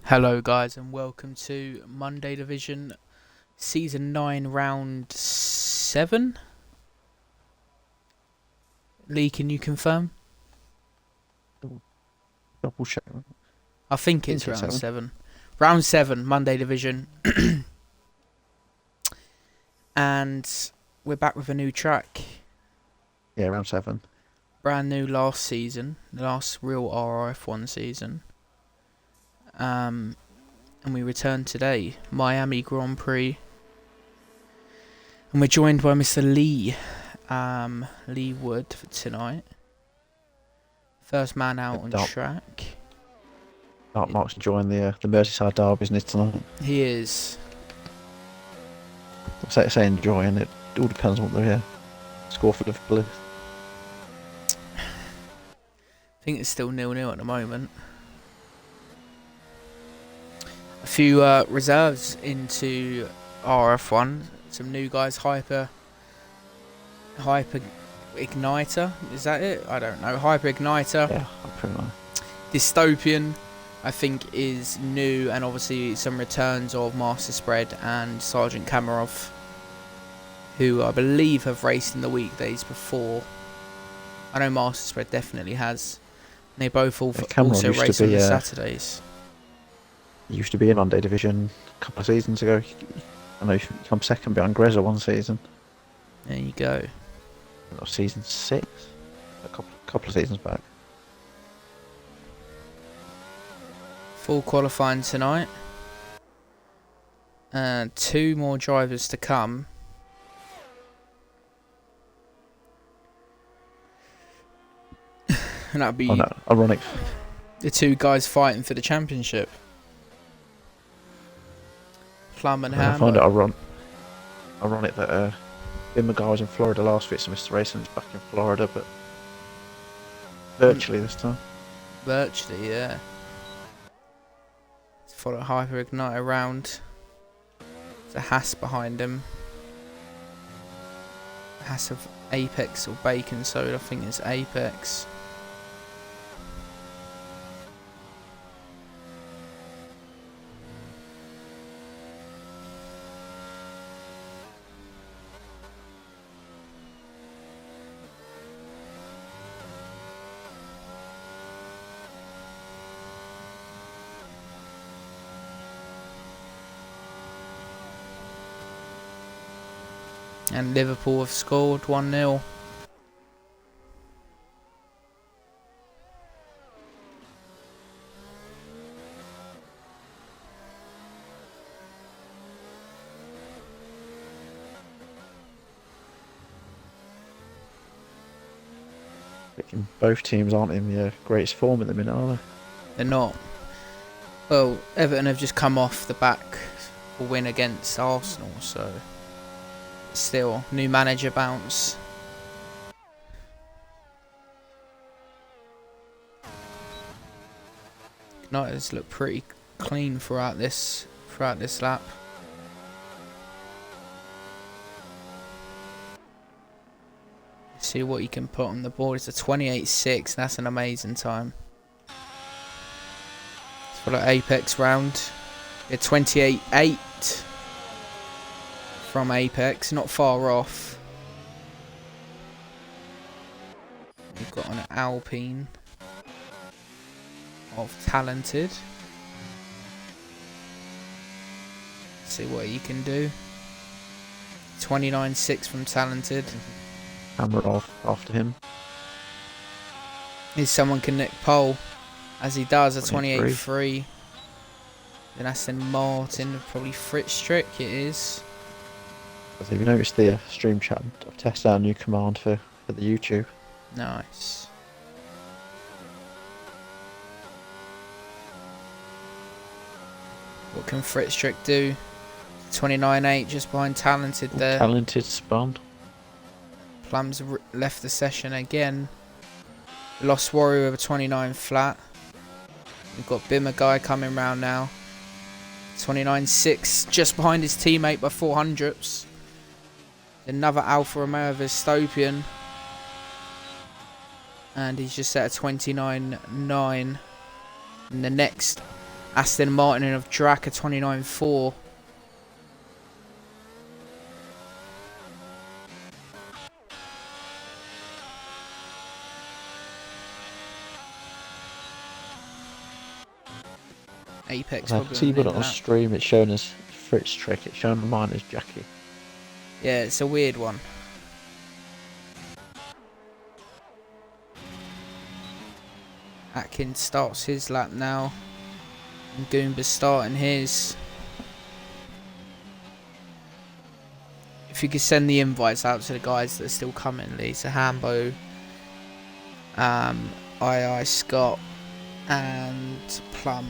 Hello guys and welcome to Monday Division Season 9 Round 7. Lee, can you confirm? Double check. I think it's round 7. Round 7, Monday Division. And we're back with a new track. Yeah, round 7. Brand new last season, the last real RRF1 season. And we return today, Miami Grand Prix. And we're joined by Mr. Lee, Lee Wood for tonight. First man out on track. Mark's enjoying the Merseyside derby, isn't it, tonight? He is. I say enjoying it. All depends on what they're score for Liverpool. I think it's still 0-0 at the moment. A few reserves into RRF1. Some new guys. Hyper Igniter. Is that it? I don't know. Hyper Igniter. Yeah, pretty much. Dystopian, I think, is new, and obviously some returns of Master Spread and Sergeant Kamarov, who I believe have raced in the weekdays before. I know Master Spread definitely has. And they both also race on the Saturdays. He used to be in Monday Division a couple of seasons ago. I know he came second behind Grezza one season. There you go. Season 6? A couple of seasons back. Full qualifying tonight. 2 more drivers to come. And that'd be ironic. The 2 guys fighting for the championship. Plum and Ham. I find it ironic that Bimmerguy was in Florida last week, so Mr. Racing's back in Florida, but virtually this time. Virtually, yeah. Let's follow Hyper Ignite around. There's a Haas behind him. Haas of Apex or Bacon Soda, I think it's Apex. And Liverpool have scored 1-0. Both teams aren't in the greatest form at the minute, are they? They're not. Well, Everton have just come off the back for win against Arsenal, so still new manager bounce. Igniters look pretty clean throughout this lap. See what you can put on the board. It's a 28.6. That's an amazing time. It's for the Apex round. A 28.8 from Apex. Not far off. We've got an Alpine of Talented. See what he can do. 29.6 from Talented. Hammer off after him. If someone can nick pole, as he does, a 28.3. Then Aston Martin, probably Fritz Strick it is. Have you noticed the stream chat? I've tested out a new command for the YouTube. Nice. What can Fritz Strick do? 29.8 just behind Talented there. Talented spun. Plum's left the session again. Lost Warrior with a 29 flat. We've got Bimmer guy coming round now. 29.6 just behind his teammate by 400ths. Another Alfa Romeo of Dystopian. And he's just set a 29.9. And the next Aston Martin of Draka 29.4. Apex I probably see on the but on lap. stream it's shown as Fritz trick, it's shown mine as Jackie. Yeah, it's a weird one. Atkins starts his lap now. And Goomba's starting his. If you could send the invites out to the guys that are still coming, Lee. So Hambo, II Scott, and Plum.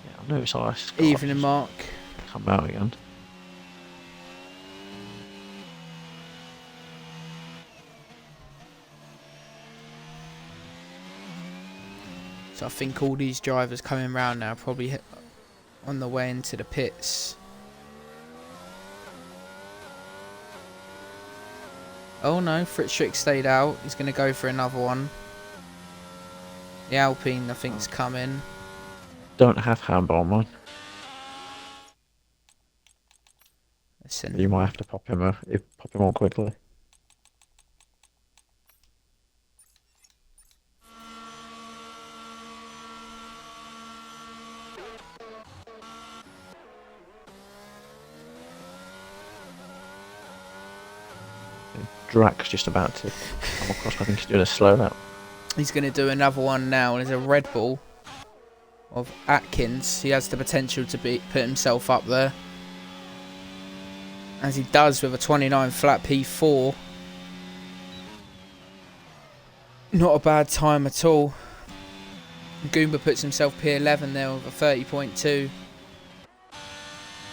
Yeah, I know it's ice. Evening Mark. Come out again. So I think all these drivers coming round now are probably on the way into the pits. Oh no, Fritz Strick stayed out. He's going to go for another one. The Alpine, I think, is coming. Don't have handball on mine. Listen. You might have to pop him on quickly. Drax just about to come across. I think he's doing a slow lap. He's going to do another one now. There's a Red Bull of Atkins. He has the potential to put himself up there, as he does with a 29 flat P4. Not a bad time at all. Goomba puts himself P11 there with a 30.2.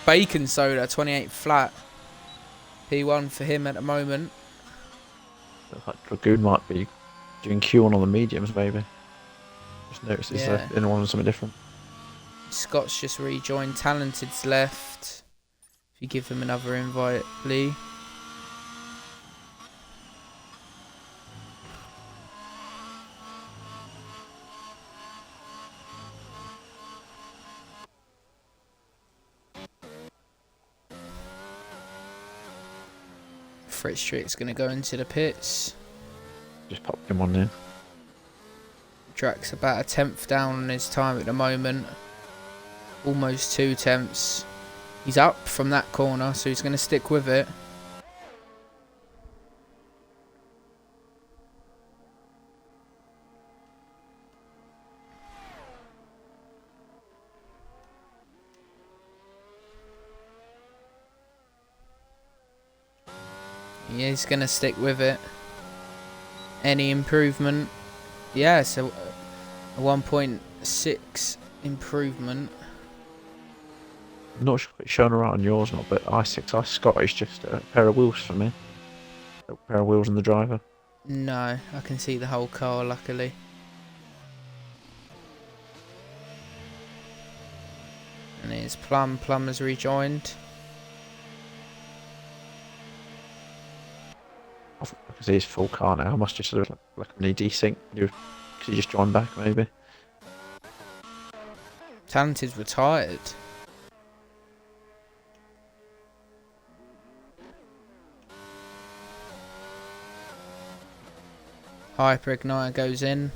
Bacon Soda 28 flat P1 for him at the moment. Looks like Dragoon might be doing Q1 on the mediums, maybe. Just noticed he's in one something different. Scott's just rejoined. Talented's left. If you give him another invite, Lee. Fritz Strick's going to go into the pits. Just pop him on there. Drax about a tenth down on his time at the moment. Almost 2 tenths. He's up from that corner, so he's going to stick with it. Yeah, he's going to stick with it. Any improvement? Yeah, so a 1.6 improvement. I'm not sure it's shown around on yours not, but i6 Scott is just a pair of wheels for me. A pair of wheels and the driver. No, I can see the whole car, luckily. And here's Plum. Plum has rejoined. I can see his full car now. I must just look like an ED sync. Because he just joined back, maybe. Talented's retired. Hyper Igniter goes in.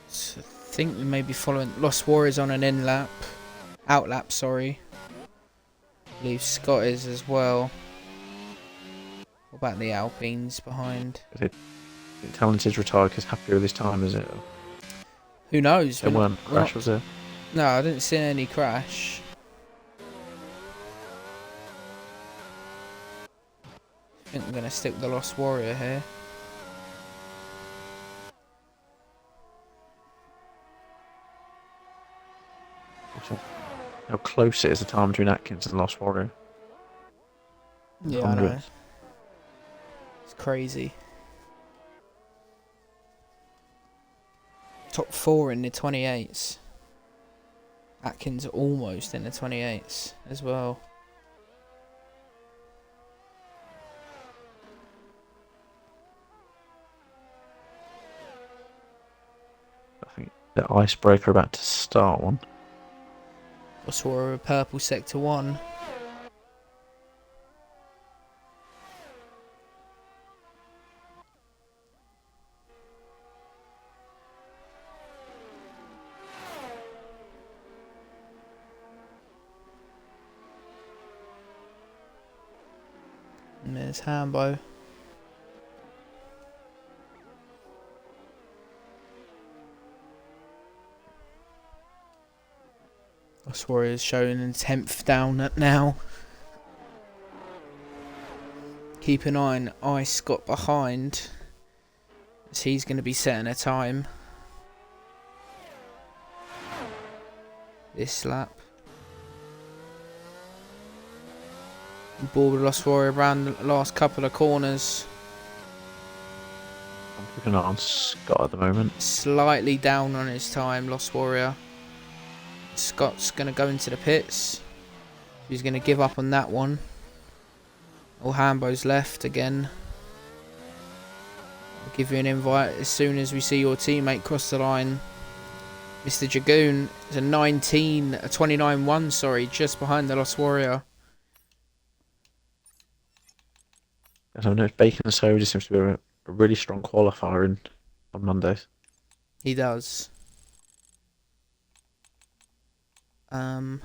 So I think we may be following Lost Warriors on an in lap. Out lap, sorry. I believe Scott is as well. What about the Alpines behind? Talented's retired because happy with his time, is it? Who knows? There weren't crash, was there? No, I didn't see any crash. I think I'm going to stick with the Lost Warrior here. How close it is the time between Atkins and Lost Warrior. Yeah, I know. It's crazy. Top 4 in the 28s. Atkins almost in the 28s as well. I think the icebreaker about to start one. I saw a purple sector 1. And there's Hambo. Lost Warriors showing in 10th down at now. Keep an eye on Ice Scott behind, as he's going to be setting a time this lap. Ball with Lost Warrior around the last couple of corners. I'm keeping an eye on Scott at the moment. Slightly down on his time, Lost Warrior. Scott's going to go into the pits. He's going to give up on that one. All Hambo's left again. I'll give you an invite as soon as we see your teammate cross the line. Mr. Dragoon is a 29-1, sorry, just behind the Lost Warrior. I don't know if Bacon Soda seems to be a really strong qualifier on Mondays. He does. Now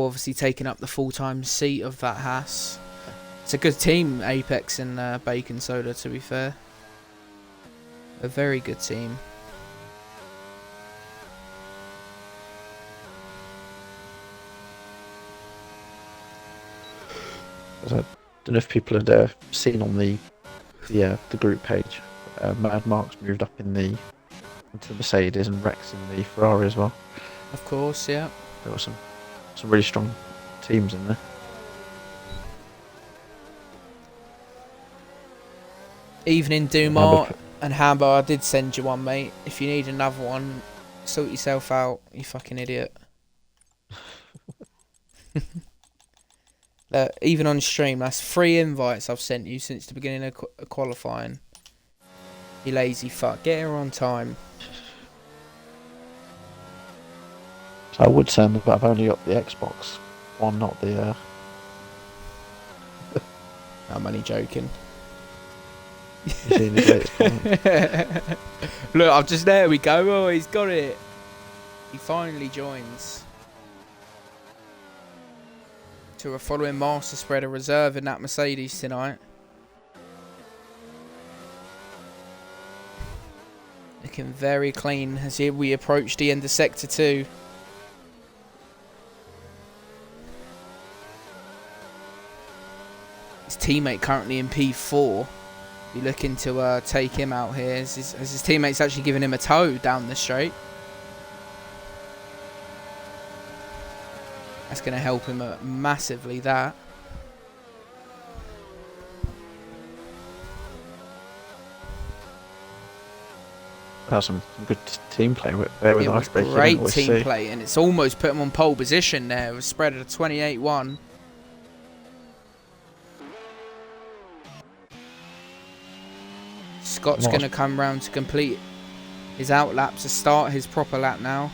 obviously taking up the full-time seat of that Haas. It's a good team, Apex and Bacon Soda, to be fair. A very good team. I don't know if people had seen on the group page. Mad Mark's moved up into the Mercedes and Rex in the Ferrari as well. Of course, yeah. There were some really strong teams in there. Evening Dumar and Hambo, I did send you one, mate. If you need another one, sort yourself out, you fucking idiot. Even on stream, that's 3 invites I've sent you since the beginning of qualifying. You lazy fuck. Get here on time. So I would say that I've only got the Xbox One, not the... I'm only joking. You seen his latest comment? Look, I've just... There we go. Oh, he's got it. He finally joins. To a following master spreader reserve in that Mercedes tonight. Looking very clean as we approach the end of Sector 2. His teammate currently in P4. Be looking to take him out here as his teammate's actually giving him a tow down the straight. That's going to help him massively, that. That's some good team play there with Icebreaker. Great team play, and it's almost put him on pole position there. It was spread at a 28-1. Scott's going to come round to complete his out lap to start his proper lap now.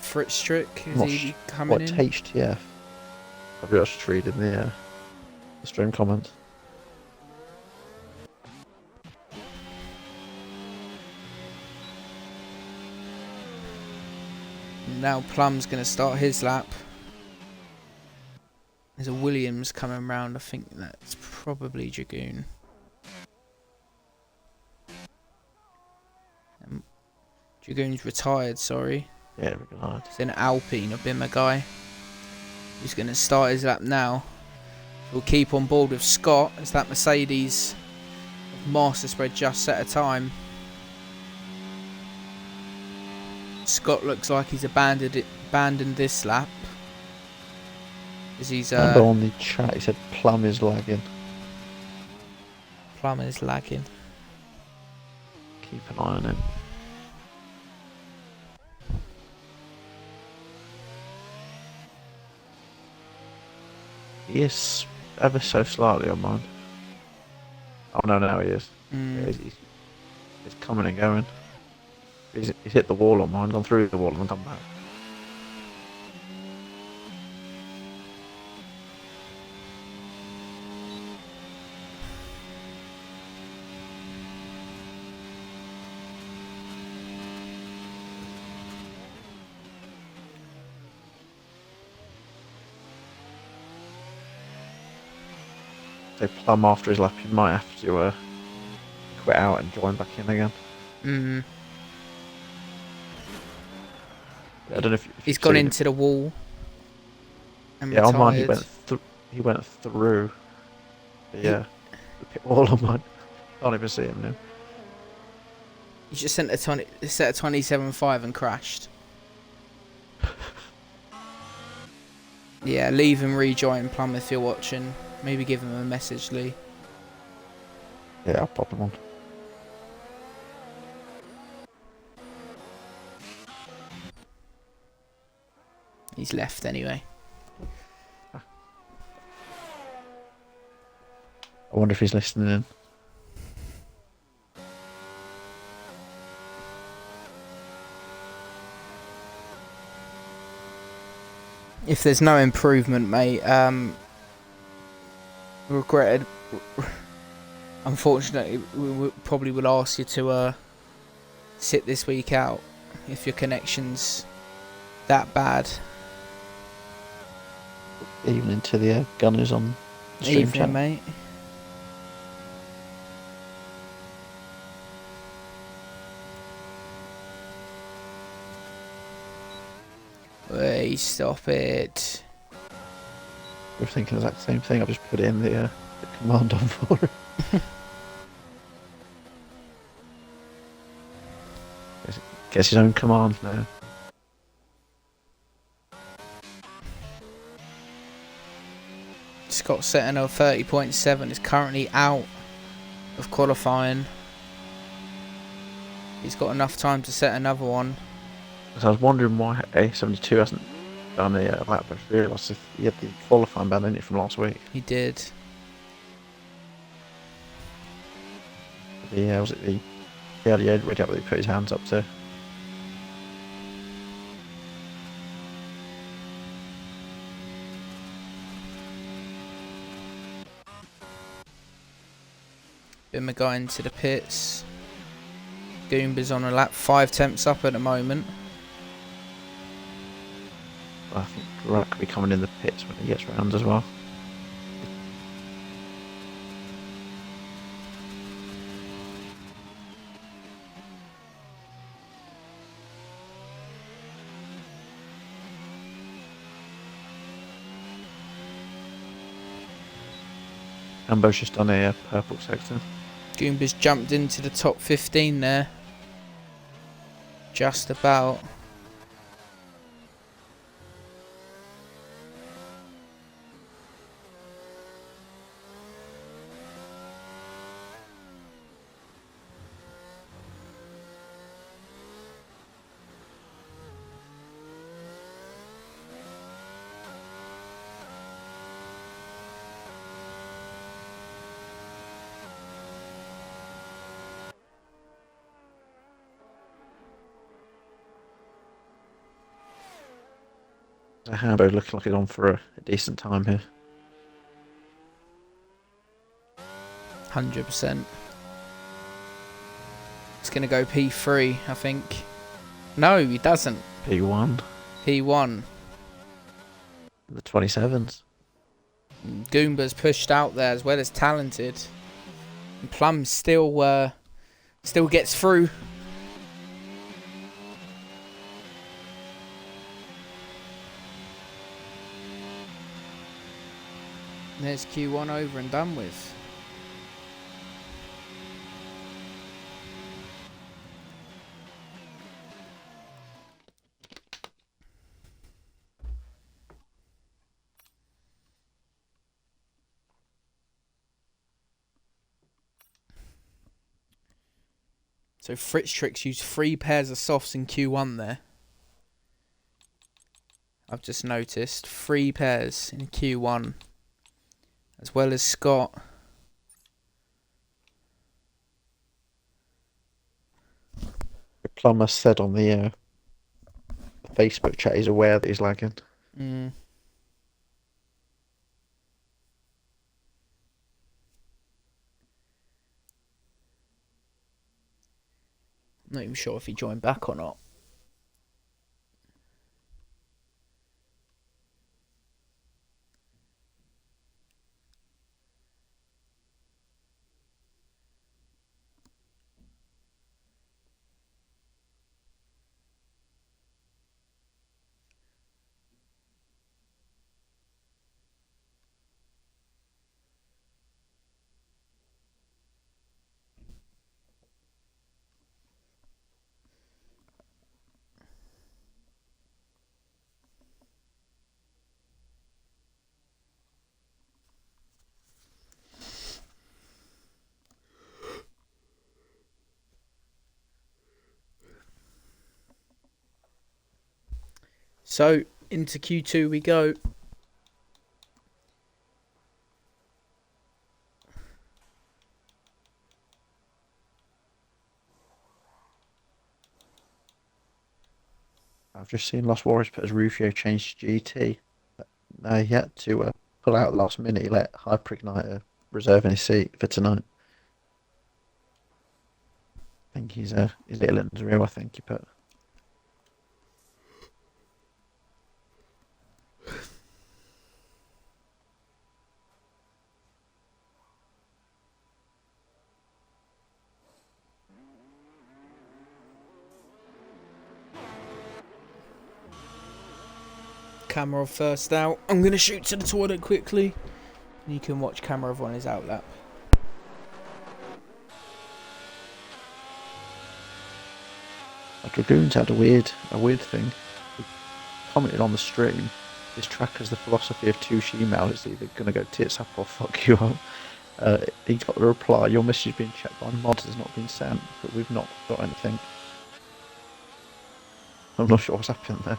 Fritz Strick, is he coming in? What HTF? I've just reading the stream comments. Now Plum's going to start his lap. There's a Williams coming round. I think that's probably Dragoon. Dragoon's retired, sorry. Yeah, retired. It's an Alpine, a Bimmer guy. He's going to start his lap now. We'll keep on board with Scott as that Mercedes master spread just set a time. Scott looks like he's abandoned this lap. As he's on the chat, he said Plum is lagging. Plum is lagging. Keep an eye on him. He is ever so slightly on mine. Oh no, no, he is. Yeah, Mm. he's coming and going. He's hit the wall on mine, gone through the wall and come back. So Plum after his lap, he might have to quit out and join back in again. Mm. I don't know if He's you've gone seen into the wall and it. Yeah, on mine retired. he went through. He, Yeah, the pit wall on mine. Can't even see him now. he just sent a set of 27.5 and crashed. Yeah, leave and rejoin Plum if you're watching. Maybe give him a message, Lee. Yeah, I'll pop him on. He's left anyway. I wonder if he's listening in. If there's no improvement, mate, regretted. Unfortunately, we probably will ask you to sit this week out if your connection's that bad. Evening to the gunners on the stream Evening, chat. mate. Wait, stop it. We're thinking the exact same thing. I've just put in the command on for it. Gets his own command now. Scott Sentinel 30.7 is currently out of qualifying. He's got enough time to set another one. So I was wondering why A72 hasn't done a lap, but I realised he had the qualifying ban in it from last week. He did. Was it the early red up that he put his hands up to? Been guy into the pits. Goomba's on a lap, 5 temps up at the moment. I think Ruck could be coming in the pits when he gets round as well. Ambo's just done a purple sector. Goomba's jumped into the top 15 there. Just about. Hambo looking like he's on for a decent time here. 100%. It's going to go P3, I think. No, he doesn't. P1. P1. The 27s. Goomba's pushed out there as well as talented. And Plum still gets through. There's Q1 over and done with. So Fritz Tricks used 3 pairs of softs in Q1 there. I've just noticed 3 pairs in Q1. As well as Scott. Plumber said on the Facebook chat he's aware that he's lagging. Mm. Not even sure if he joined back or not. So, into Q2 we go. I've just seen Lost Warriors put his Rufio change to GT. No, he had to pull out last minute. He let Hyperigniter reserve in his seat for tonight. I think he's little in the real. I think he put. Kamarov first out. I'm going to shoot to the toilet quickly. You can watch Kamarov on his outlap. Like Dragoon's had a weird thing. He commented on the stream. His track has the philosophy of two shemale. It's either going to go tits up or fuck you up. He got the reply, your message has been checked by mods, has not been sent, but we've not got anything. I'm not sure what's happened there.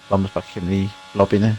Plum's back in the lobby now.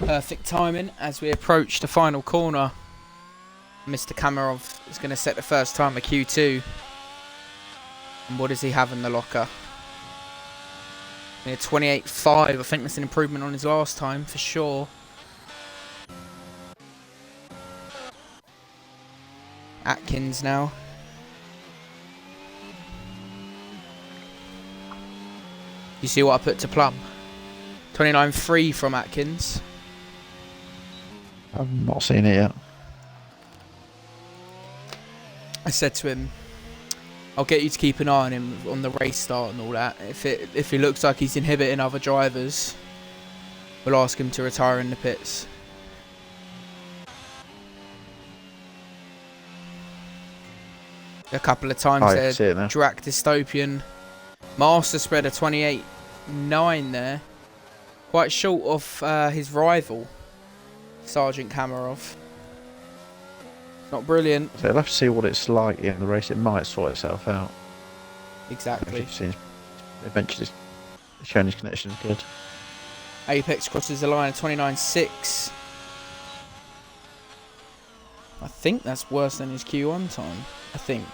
Perfect timing as we approach the final corner. Mr. Kamarov is going to set the first time of Q2. And what does he have in the locker? 28.5. I think that's an improvement on his last time for sure. Atkins now. You see what I put to Plum? 29.3 from Atkins. I've not seen it yet. I said to him, I'll get you to keep an eye on him on the race start and all that. If it looks like he's inhibiting other drivers, we'll ask him to retire in the pits. A couple of times there, Drac Dystopian. Master spread a 28.9 there. Quite short of his rival, Sergeant Kamarov. Not brilliant. So we'll have to see what it's like in the race. It might sort itself out. Exactly. Eventually, showing his connection is good. Apex crosses the line at 29.6. I think that's worse than his Q1 time. I think.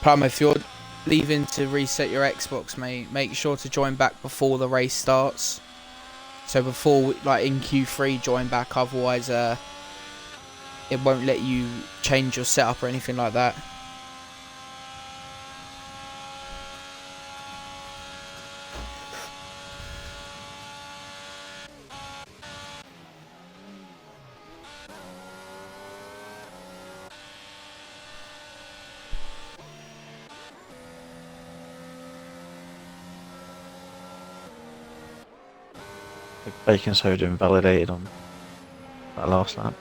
Plum, if you're leaving to reset your Xbox, mate, make sure to join back before the race starts. So before, like in Q3, join back. Otherwise, it won't let you change your setup or anything like that. Bacon soda invalidated on that last lap.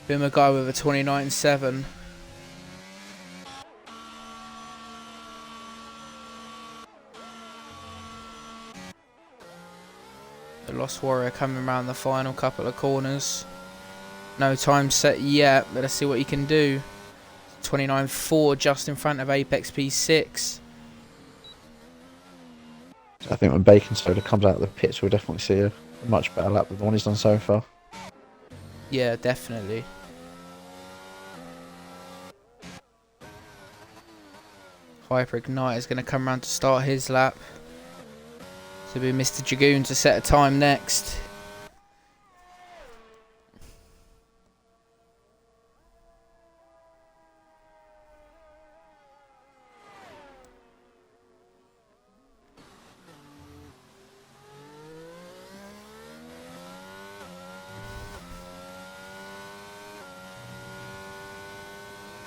Been a guy with a 29.7. The Lost Warrior coming around the final couple of corners. No time set yet, but let's see what he can do. 29.4 just in front of Apex P6. I think when Bacon Soda comes out of the pits, we'll definitely see a much better lap than the one he's done so far. Yeah, definitely. Hyper Ignite is going to come around to start his lap. So it'll be Mr. Dragoon to set a time next.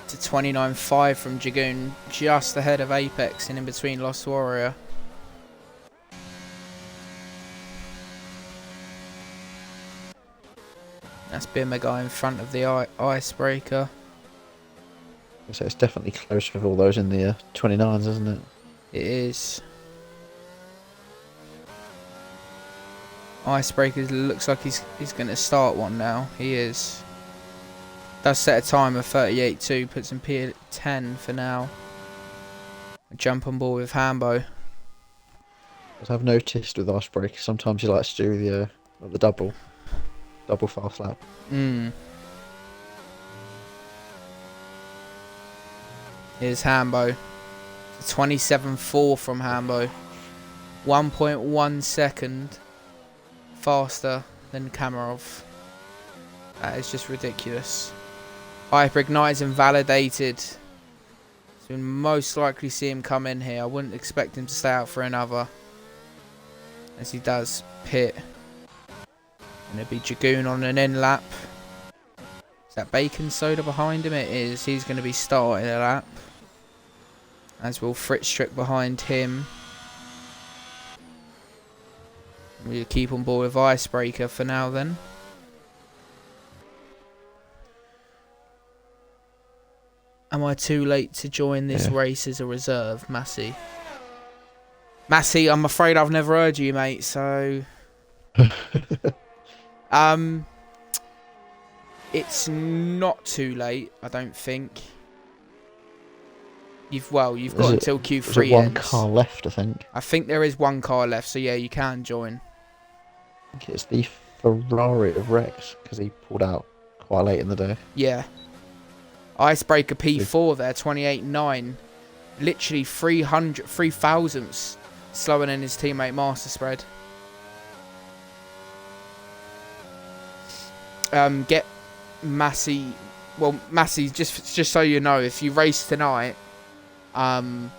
To 29.5 from Dragoon, just ahead of Apex and in between Lost Warrior. That's Bimmer guy in front of the Icebreaker. So it's definitely close with all those in the 29s, isn't it? It is. Icebreaker looks like he's going to start one now. He is. Does set a time of 38.2, puts him P at 10 for now. Jump on board with Hambo. As I've noticed with Icebreaker, sometimes he likes to do the double fast lap. Here's Hambo. 27.4 from Hambo. 1.1 second faster than Kamarov. That is just ridiculous. Hyper Ignite is invalidated. So we'll most likely see him come in here. I wouldn't expect him to stay out for another. As he does pit. And it'll be Dragoon on an in lap. Is that Bacon Soda behind him? It is. He's going to be starting a lap. As will Fritz Strick behind him. We'll keep on board with Icebreaker for now then. Am I too late to join this race as a reserve, Massey? Massey, I'm afraid I've never heard you, mate, so... It's not too late, I don't think. You've got There's until Q3 one ends. car left, I think. I think there is one car left, so yeah, you can join. I think it's the Ferrari of Rex, because he pulled out quite late in the day. Yeah. Icebreaker So P4 there, 28.9. Literally 3 thousandths slower than his teammate Master Spread. Get Massey. Well, Massey, just so you know, if you race tonight, like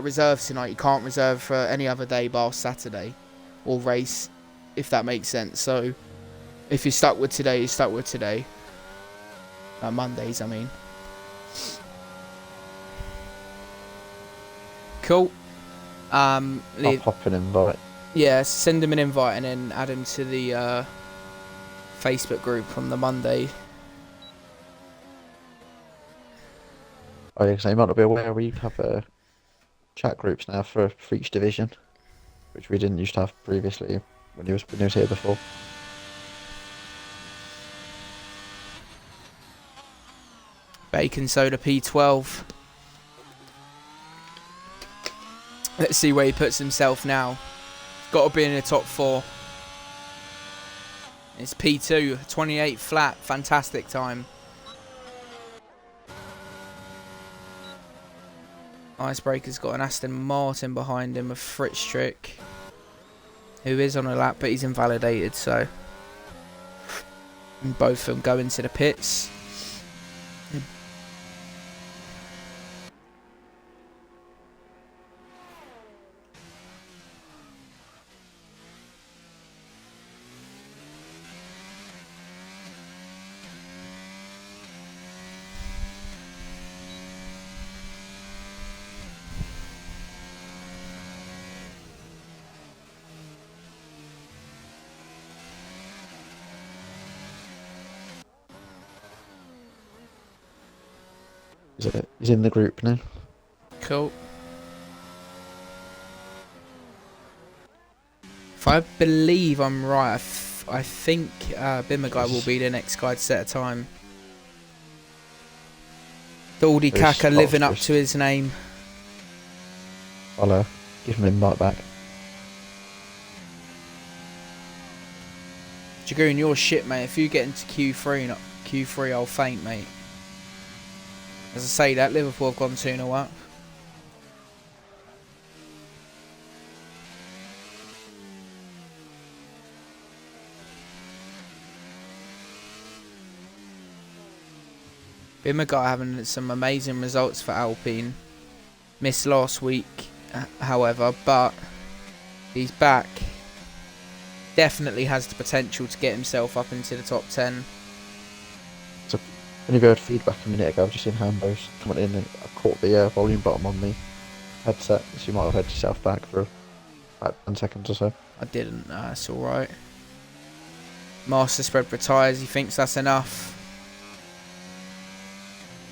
reserves tonight, you can't reserve for any other day bar Saturday, or race, if that makes sense. So, if you're stuck with today, you're stuck with today. Mondays, I mean. Cool. I'll pop an invite. Yeah, send him an invite and then add him to the Facebook group on the Monday. Oh yeah, because you might not be aware, we have chat groups now for each division, which we didn't used to have previously when he was here before. Bacon Soda P12. Let's see where he puts himself now. Got to be in the top 4. It's P2, 28 flat, fantastic time. Icebreaker's got an Aston Martin behind him, a Fritz Trick, who is on a lap, but he's invalidated, so. And both of them go into the pits. He's in the group now. Cool. If I believe I'm right, I think Bimmerguy will be the next guy to set a time. Daldy Kaka living up to his name. I'll give him an invite back. Jagoon, you're shit, mate. If you get into Q3, I'll faint, mate. As I say that, Liverpool have gone 2-0 up. Bimmerguy having some amazing results for Alpine. Missed last week, however, but he's back. Definitely has the potential to get himself up into the top 10. So, when you heard feedback a minute ago, I've just seen Hambo's coming in and I caught the volume button on the headset, so you might have heard yourself back for about 10 seconds or so. I didn't, it's alright. Master Spread retires, he thinks that's enough.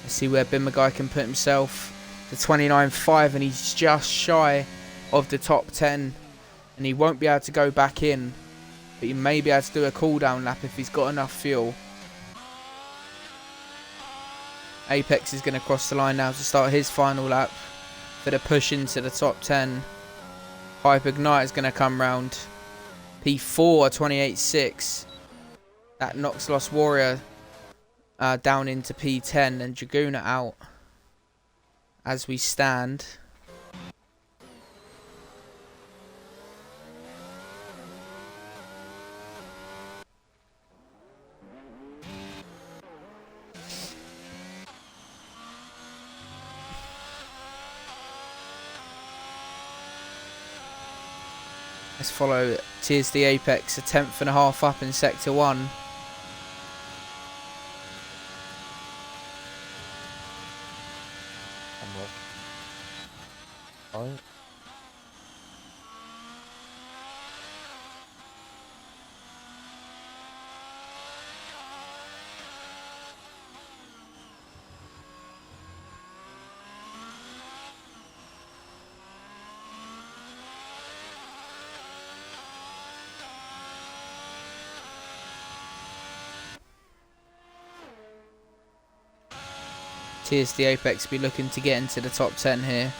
Let's see where Bimmerguy can put himself. The 29.5 and he's just shy of the top 10. And he won't be able to go back in. But he may be able to do a cool down lap if he's got enough fuel. Apex is going to cross the line now to start his final lap for the push into the top 10. Hype Ignite is going to come round. P4 28.6. That knocks Lost Warrior down into P10 and Dragoon out as we stand. Let's follow Tears the Apex, a 10th and a half up in Sector 1. TSD Apex be looking to get into the top 10 here.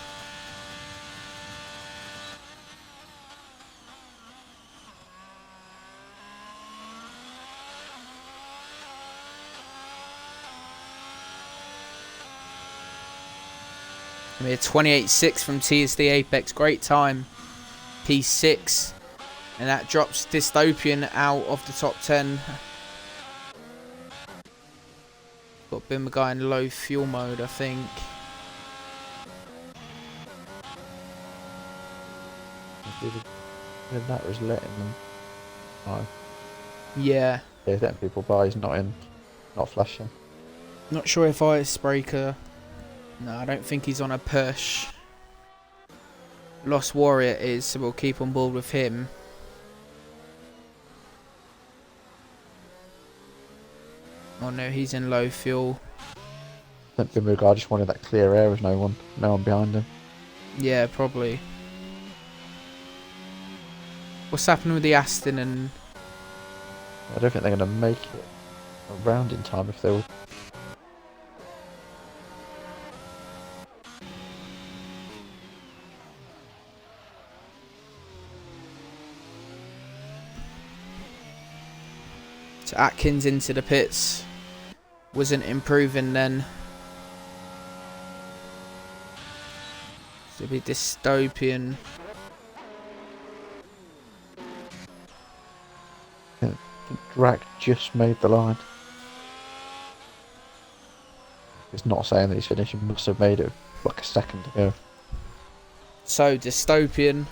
We had 28.6 from TSD Apex, great time. P6, and that drops Dystopian out of the top 10. Got Bimmer guy in low fuel mode, I think. That was letting them. No. Yeah. Yeah, letting people buy. He's not flashing. Not sure if Icebreaker. No, I don't think he's on a push. Lost Warrior is, so we'll keep on board with him. Oh no, he's in low fuel. I think Bimmerguy just wanted that clear air with no one behind him. Yeah, probably. What's happening with the Aston and... I don't think they're going to make it around in time if they were. So Atkins into the pits. Wasn't improving then. So it'll be Dystopian. Drac just made the line. It's not saying that he's finished. He must have made it like a second ago. So Dystopian,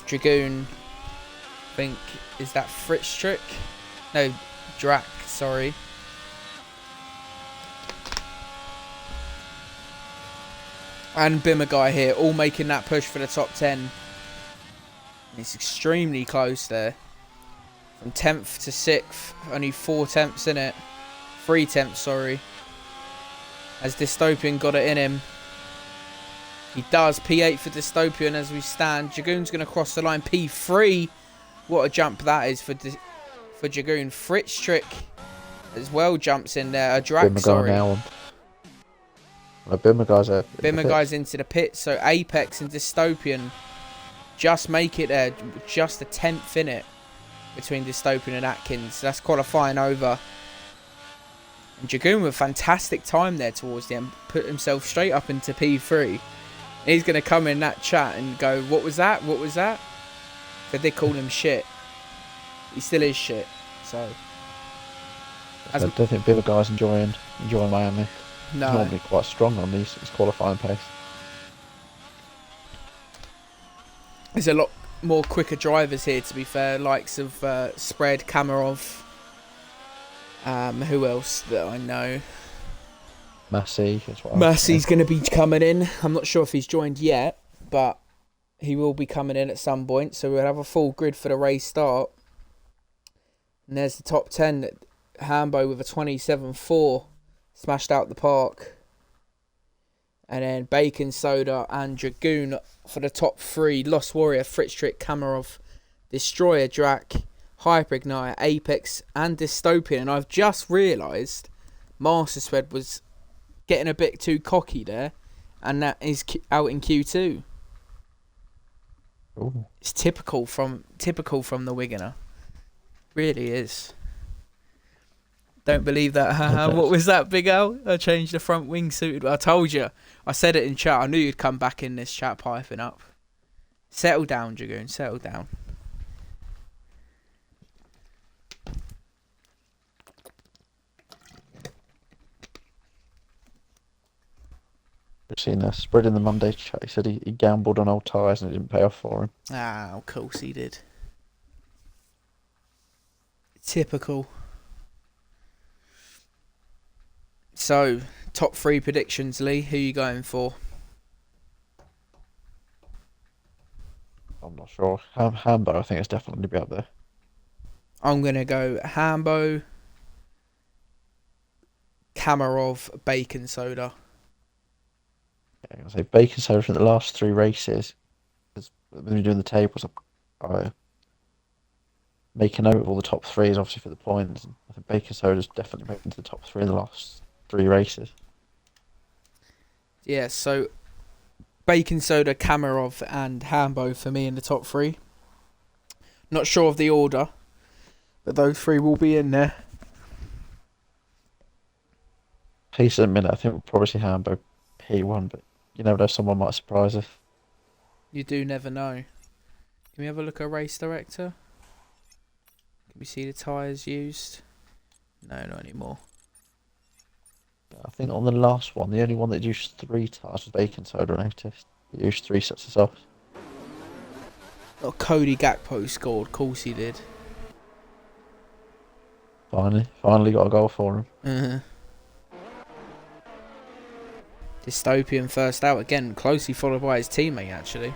Dragoon. I think, is that Fritz trick? No, Drac, sorry. And Bimmer guy here, all making that push for the top 10. It's extremely close there. From 10th to 6th, only 4 tenths in it. 3 tenths, sorry. As Dystopian got it in him. He does. P8 for Dystopian as we stand. Dragoon's going to cross the line. P3. What a jump that is for Dragoon. Fritz trick as well jumps in there. A Drac, sorry. Bimmer guy's into the pit. So Apex and Dystopian just make it there. Just a 10th in it between Dystopian and Atkins. That's qualifying over. And Dragoon with fantastic time there towards the end. Put himself straight up into P3. He's going to come in that chat and go, what was that? What was that? So they call him shit. He still is shit. So I don't think Bimmer guy's enjoying Miami. No. He's normally quite strong on his qualifying pace. There's a lot more quicker drivers here, to be fair. Likes of Spread, Kamarov. Who else that I know? Massey's going to be coming in. I'm not sure if he's joined yet, but he will be coming in at some point. So we'll have a full grid for the race start. And there's the top 10. Hambo with a 27.4. Smashed out the park. And then Bacon Soda and Dragoon for the top 3. Lost Warrior, Fritz Trick, Kamarov, Destroyer, Drac, Hyperignite, Apex and Dystopian. And I've just realised Master Spread was getting a bit too cocky there. And that is out in Q2. Ooh. It's typical from the Wiganer. Really is. Don't believe that. What was that, Big Al? I changed the front wing suited. I told you. I said it in chat. I knew you'd come back in this chat piping up. Settle down, Dragoon. Settle down. I've seen that Spread in the Monday chat. He said he gambled on old tyres and it didn't pay off for him. Ah, of course he did. Typical. So, top 3 predictions, Lee. Who are you going for? I'm not sure. Hambo, I think it's definitely be up there. I'm going to go Hambo, Kamarov, Bacon Soda. Yeah, I'm going to say Bacon Soda from the last 3 races. Because when we're doing the tables, I make a note of all the top 3s, obviously, for the points. I think Bacon Soda's definitely made into the top 3 in the last 3 races. Yeah, so Baking Soda, Kamarov, and Hambo for me in the top three. Not sure of the order, but those three will be in there. Pace at the minute, I think we'll probably see Hambo P1, but you never know, someone might surprise us. You do never know. Can we have a look at race director? Can we see the tyres used? No, not anymore. I think on the last one, the only one that used 3 tyres was Baking Soda, I noticed. It used 3 sets of softs. Oh, Cody Gakpo scored. Of course he did. Finally got a goal for him. Uh-huh. Dystopian first out again, closely followed by his teammate actually.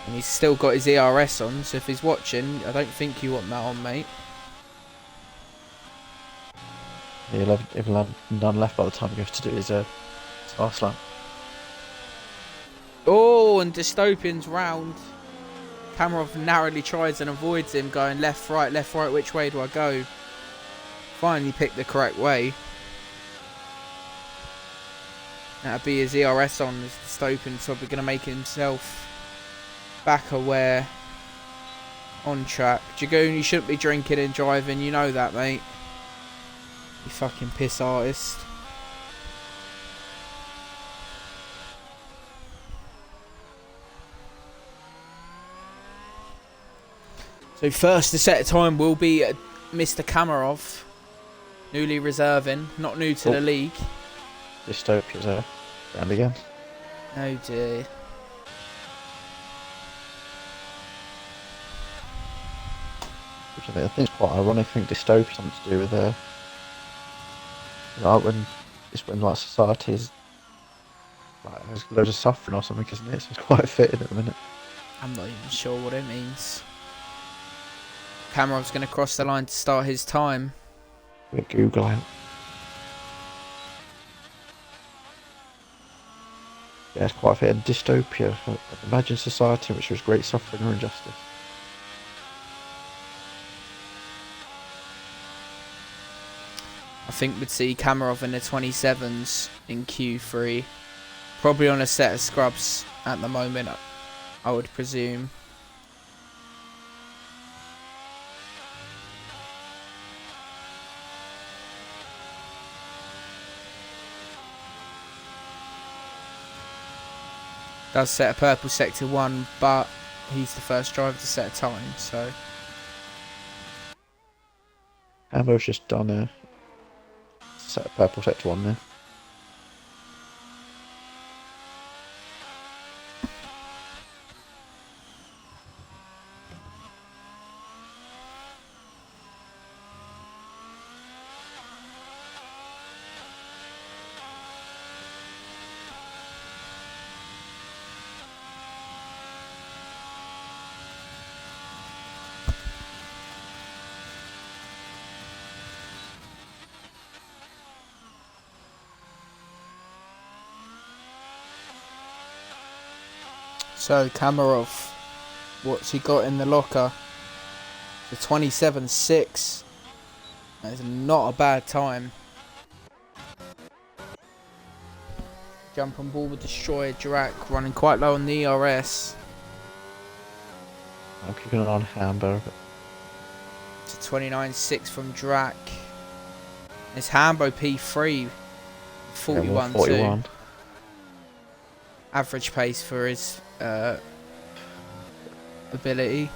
And he's still got his ERS on, so if he's watching, I don't think you want that on, mate. He'll have none left by the time he goes to do his star slam. Oh, and Dystopian's round. Kamarov narrowly tries and avoids him, going left, right, which way do I go? Finally picked the correct way. That'd be his ERS on as Dystopian's probably going to make himself back aware on track. Dragoon, you shouldn't be drinking and driving, you know that, mate. You fucking piss artist. So first the set of time will be Mr. Kamarov, newly reserving, not new to the league. Dystopia's round again. Oh dear. Which I think is quite ironic. I think Dystopia something to do with like when like society's like there's loads of suffering or something, isn't it? So it's quite fitting at the minute. I'm not even sure what it means. Kamarov's going to cross the line to start his time. We'll Google it. Yeah, it's quite fitting. Dystopia. Imagine society in which there's great suffering or injustice. I think we'd see Kamarov in the 27s in Q3. Probably on a set of scrubs at the moment, I would presume. Does set a purple sector 1, but he's the first driver to set a time, so. Ambo's just done a set of purple sector 1 there. So Kamarov, what's he got in the locker? The 27.6. That is not a bad time. Jump on board with Destroyer Drac, running quite low on the ERS. I'm keeping an eye on Hambo. To 29.6 from Drac. It's Hambo P3, 41.2. 41. Average pace for his ability.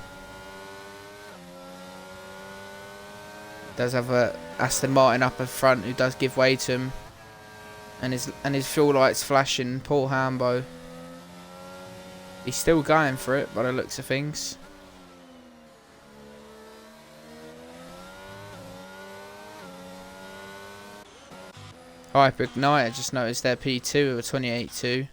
Does have a Aston Martin up in front who does give way to him, and his fuel lights flashing. Poor Hambo. He's still going for it by the looks of things. Hyper Ignite, I just noticed their P2 with a 28.2.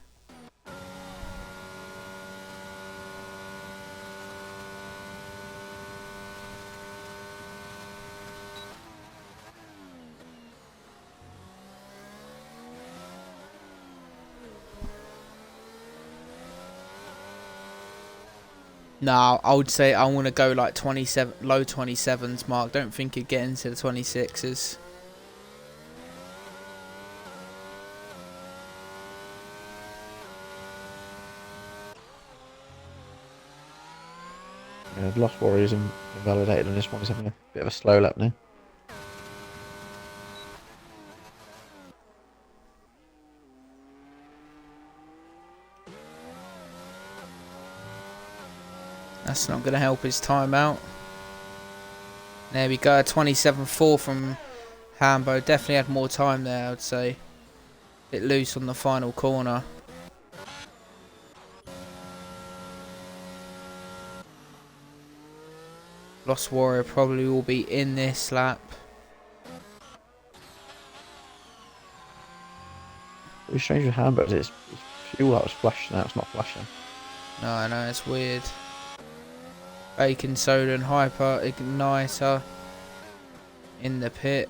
No, I would say I want to go like 27, low 27s mark. Don't think he'd get into the 26s. Yeah, the Lost Warrior's invalidated on this one. He's having a bit of a slow lap now. That's not going to help his time out. There we go, 27.4 from Hambo. Definitely had more time there, I would say. Bit loose on the final corner. Lost Warrior probably will be in this lap. It's strange with Hamburg. It's fuel that was flashing. Now it's not flashing. No, I know, it's weird. Baking soda and hyper igniter in the pit.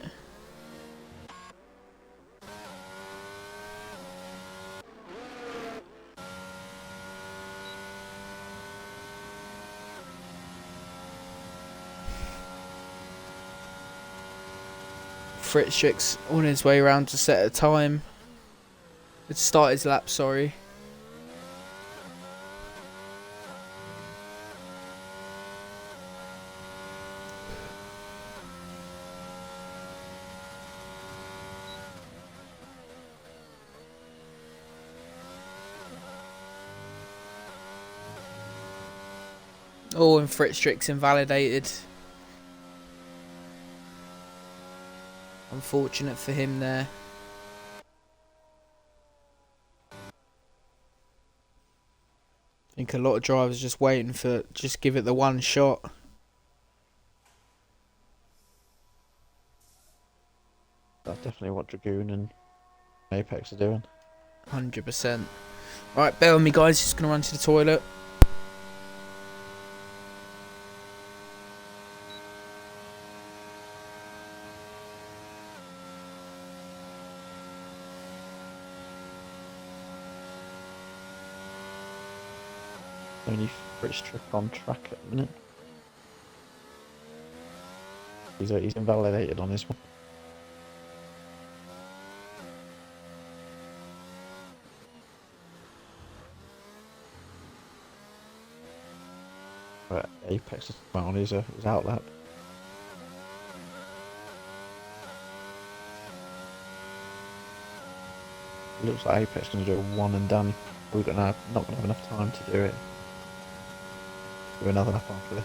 Fritzschik's on his way around to set a time. To start his lap, sorry. Oh, and Fritzschik's invalidated. Unfortunate for him there. I think a lot of drivers just waiting for just give it the one shot. That's definitely what Dragoon and Apex are doing. 100%. Right, bear with me guys, just going to run to the toilet. Only Fritzschik on track at the minute. He's invalidated on this one. But Apex is on his out lap. It looks like Apex is going to do a one and done. We're not going to have enough time to do it. Do another lap after this.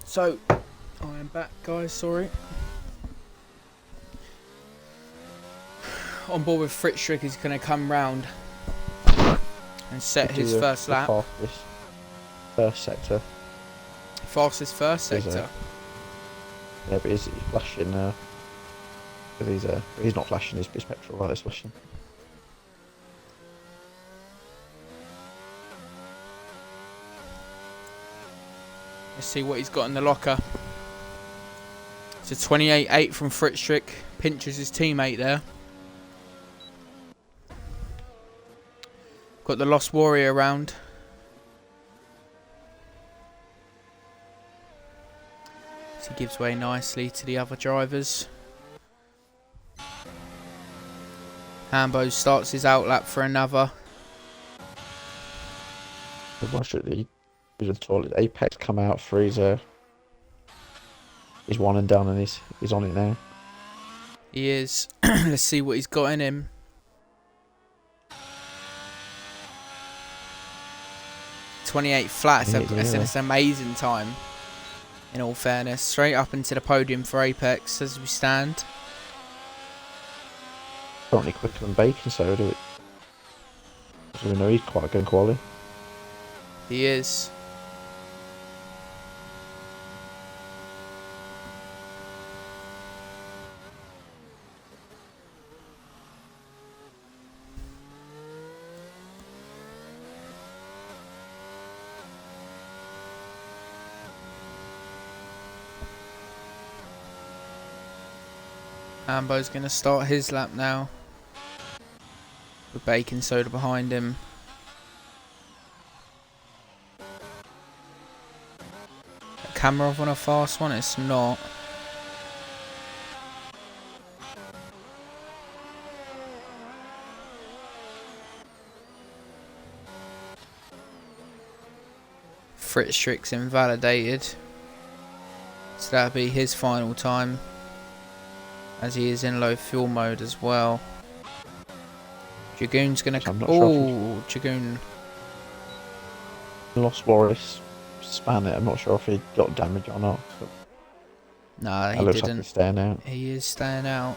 So, I am back guys, sorry. On board with Fritzschik, he's going to come round and set his first lap. First sector. Fastest first sector. Yeah, but he's flashing. He's not flashing. His petrol light is flashing. Let's see what he's got in the locker. It's a 28.8 from Fritzschik. Pinches his teammate there. Got the Lost Warrior around. So he gives way nicely to the other drivers. Hambo starts his outlap for another. Watch it. The toilet. Apex come out. Freezer. He's one and done, and he's on it now. He is. Let's see what he's got in him. 28 flats. That's an amazing time. In all fairness, straight up into the podium for Apex as we stand. Currently quicker than Bacon Soda. So we know he's quite good quality. He is. Ambo's going to start his lap now. With Bacon Soda behind him. Camera off on a fast one? It's not. Fritz Trick's invalidated. So that'll be his final time. As he is in low fuel mode as well. Dragoon's gonna. Oh, Dragoon. Lost Warris span it. I'm not sure if he got damage or not. Nah, he looks didn't. Like he's staying out. He is staying out.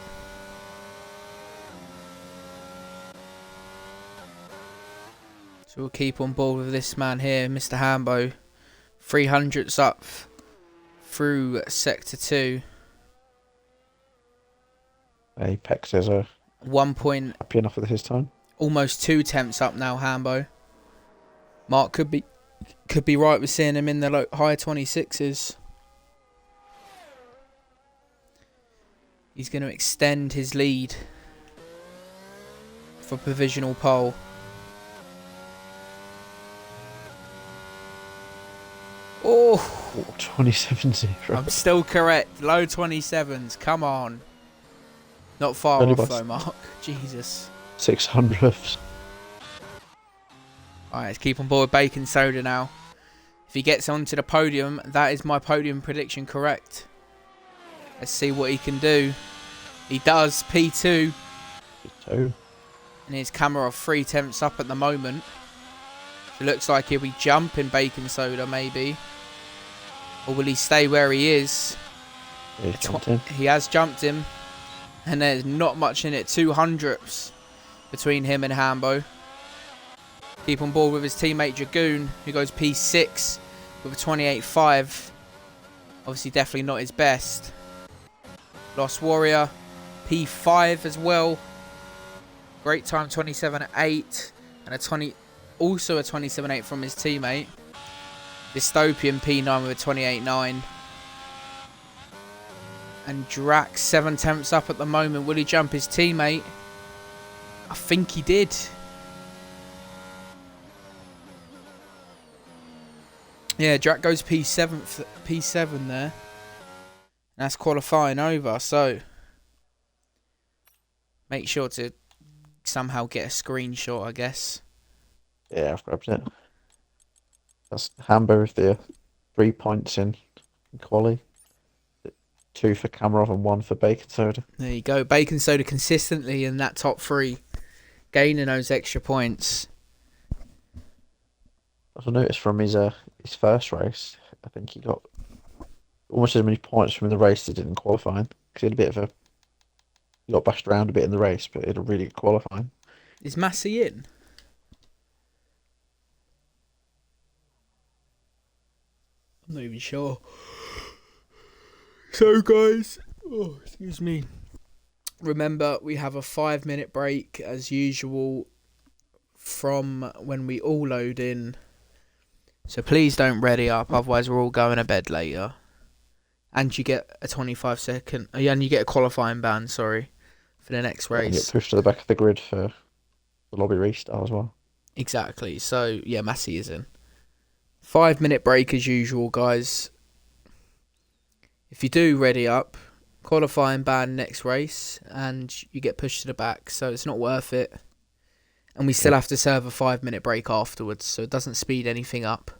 So we'll keep on board with this man here, Mr. Hambo. 300s up through Sector 2. Apex is a 1 point. Happy enough with his time. Almost 2 temps up now, Hambo. Mark could be right with seeing him in the high 26s. He's going to extend his lead for provisional pole. Oh, 27-0. I'm still correct. Low 27s. Come on. Not far Only off though, Mark. Jesus. 600ths. Alright, let's keep on board with Bacon Soda now. If he gets onto the podium, that is my podium prediction correct. Let's see what he can do. He does. P2. P2. And his camera 3 temps up at the moment. It looks like he'll be jumping Bacon Soda maybe. Or will he stay where he is? He has jumped him. And there's not much in it. 200ths between him and Hambo. Keep on board with his teammate Dragoon, who goes P6 with a 28.5. Obviously definitely not his best. Lost Warrior, P5 as well. Great time, 27.8. And also a 27.8 from his teammate. Dystopian P9 with a 28.9. And Drax 7 temps up at the moment. Will he jump his teammate? I think he did. Yeah, Drax goes P7 there. That's qualifying over. So make sure to somehow get a screenshot, I guess. Yeah, I've grabbed it. That's Hambo with the 3 points in quali. 2 for Kamarov and 1 for Bacon Soda. There you go. Bacon Soda consistently in that top 3. Gaining those extra points. I noticed from his first race, I think he got almost as many points from the race as he did in qualifying. Because he had a bit of he got bashed around a bit in the race, but he had a really good qualifying. Is Massey in? I'm not even sure. So guys, excuse me. Remember, we have a 5-minute break as usual from when we all load in. So please don't ready up, otherwise we're all going to bed later. And you get a 25-second, and you get a qualifying ban, sorry, for the next race. And you get pushed to the back of the grid for the lobby restart as well. Exactly. So yeah, Massey is in. 5-minute break as usual, guys. If you do ready up, qualifying ban next race, and you get pushed to the back, so it's not worth it. And we still have to serve a 5-minute break afterwards, so it doesn't speed anything up.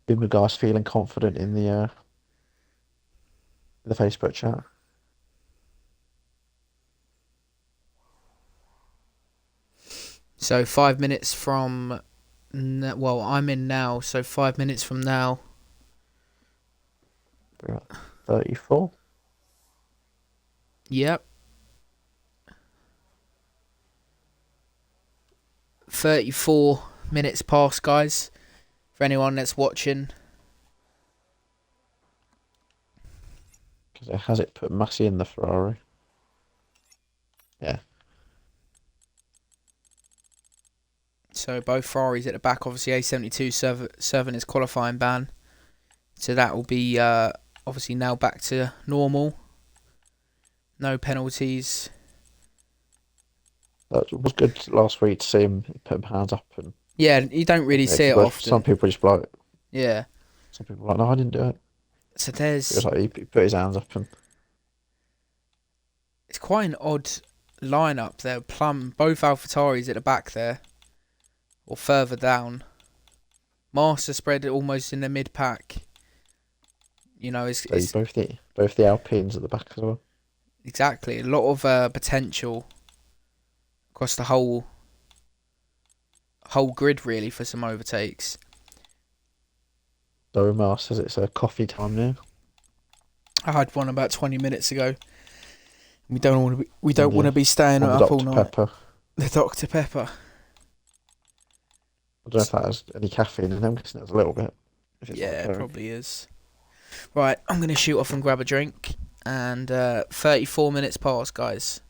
Been with guys feeling confident in the in the Facebook chat. So 5 minutes from, well, I'm in now. So 5 minutes from now. We're at 34. Yep. 34 minutes past, guys. For anyone that's watching. Because it has it put Massey in the Ferrari. Yeah. So both Ferraris at the back. Obviously, A72 serving his qualifying ban. So that will be obviously now back to normal. No penalties. That was good last week to see him put his hands up and Yeah, you don't really see it some often. people just like Yeah. some people are like, no, I didn't do it. So It was there's, like he put his hands up and it's quite an odd lineup there. Plum, both AlphaTauris at the back there, or further down. Master spread almost in the mid pack. You know, it's both the Alpines at the back as well. exactly a lot of potential across the whole grid really for some overtakes. So Omar says it's a coffee time now. I had one about 20 minutes ago. We don't On want to be staying the up all Dr. night. Pepper. The Dr. Pepper. I don't know if that has any caffeine in it. I'm guessing it's a little bit. If it's Yeah, like it Coke. probably is. Right, I'm going to shoot off and grab a drink. And 34 minutes past, guys.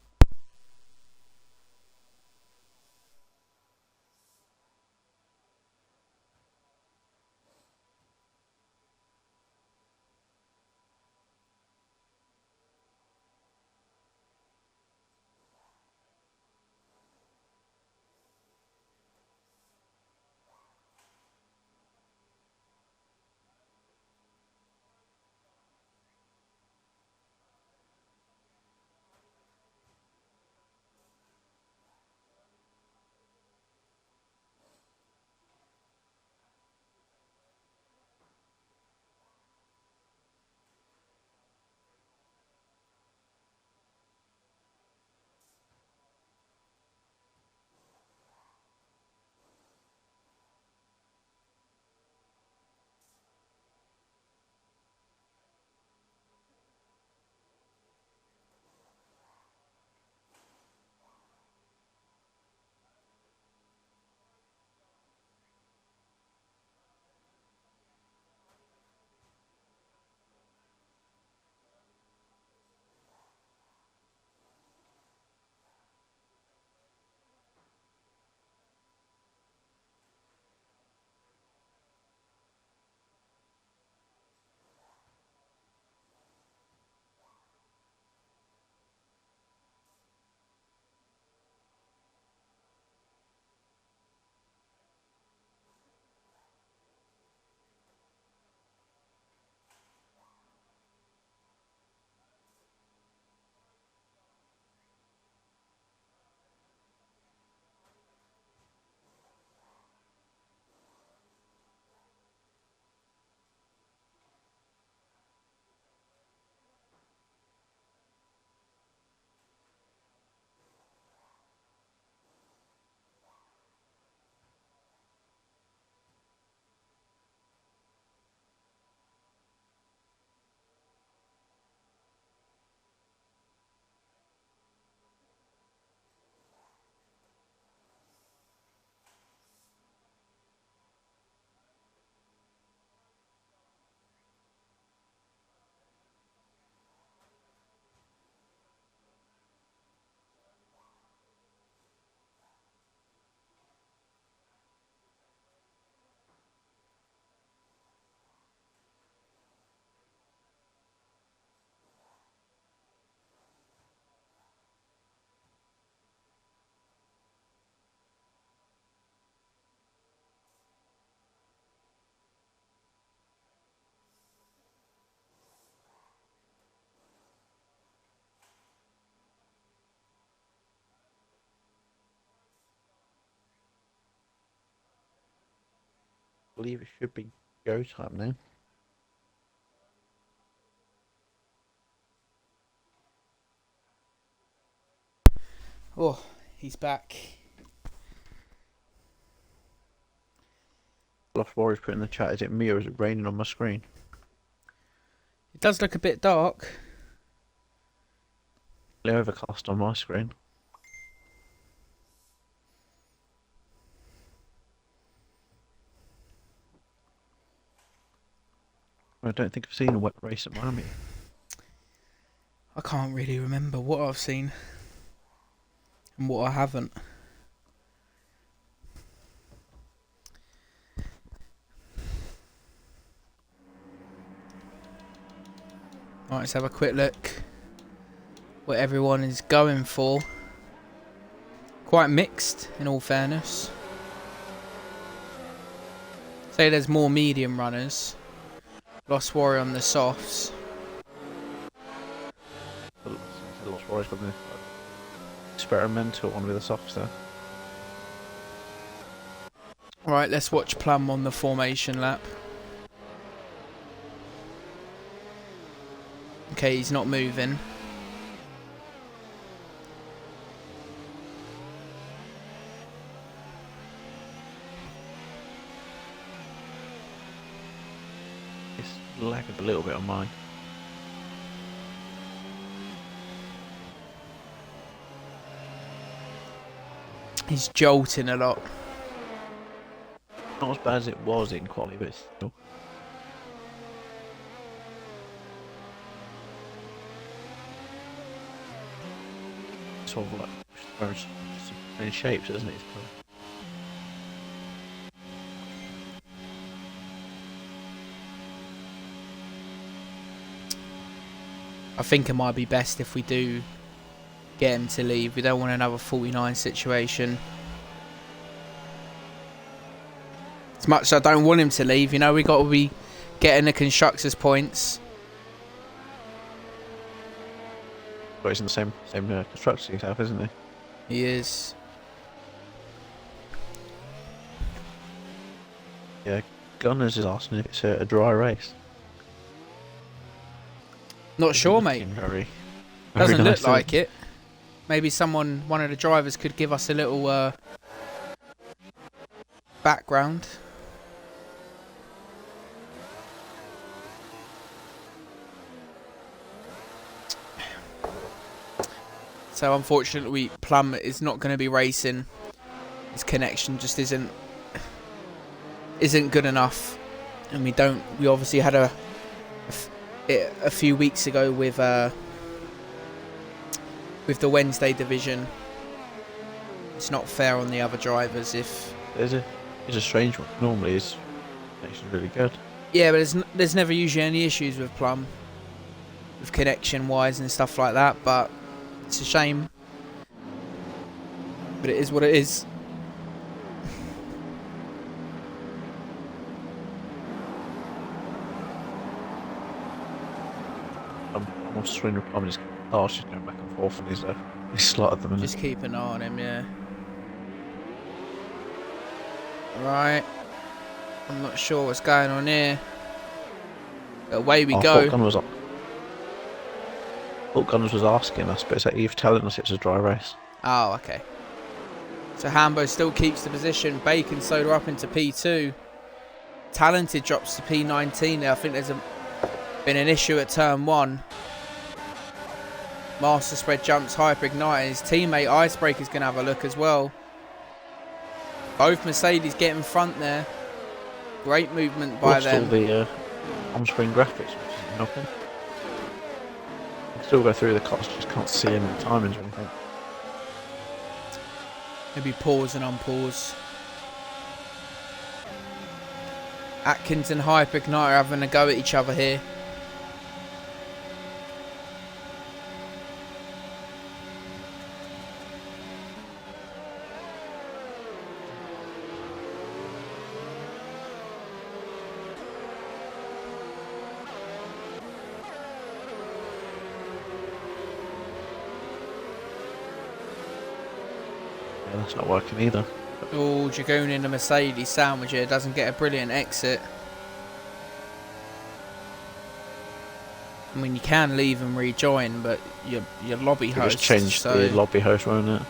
I believe it should be go time now. Oh, he's back. Lost Warriors put in the chat, is it me or is it raining on my screen? It does look a bit dark. Overcast on my screen. I don't think I've seen a wet race at Miami. I can't really remember what I've seen and what I haven't. Right, let's have a quick look what everyone is going for. Quite mixed, in all fairness. Say there's more medium runners. Lost Warrior on the softs. Lost Warriors got the experimental one with the softs there. Right, let's watch Plum on the formation lap. Okay, he's not moving. It's lagged a little bit on mine. He's jolting a lot. Not as bad as it was in quality, but it's still. Sort of like throws in shapes, doesn't it? I think it might be best if we do get him to leave. We don't want another 49 situation. As much as I don't want him to leave, you know, we got to be getting the constructors' points. But he's in the same construction himself, isn't he? He is. Yeah, Gunners is asking if it's a dry race. Not sure, mate. Very Doesn't nice look like it. Maybe one of the drivers could give us a little background. So unfortunately, Plum is not going to be racing. His connection just isn't good enough, and we obviously had a few weeks ago with the Wednesday division. It's not fair on the other drivers if it's a strange one. Normally his connection's really good. Yeah, but there's never usually any issues with Plum, with connection wise and stuff like that, but it's a shame. But it is what it is. I'm off swing with Plum. His car's just going back and forth on his slot at the minute. Just keep an eye on him, yeah. Right. I'm not sure what's going on here. But away we go. Thought Gunners was asking us, but it's like Eve telling us it's a dry race. Oh, okay. So Hambo still keeps the position. Bacon Soda up into P2. Talented drops to P19 there. I think there's been an issue at turn 1. Master Spread jumps Hyper Ignite. His teammate Icebreaker's going to have a look as well. Both Mercedes get in front there. Great movement by them. All the on-screen graphics, which isn't helping. You can still go through the cost, just can't see any timings or anything. Maybe pause and unpause. Atkins and Hyper Ignite are having a go at each other here. Yeah, that's not working either. Oh, Dragoon in the Mercedes sandwich here doesn't get a brilliant exit. I mean, you can leave and rejoin, but your lobby You host. just changed the lobby host, won't it?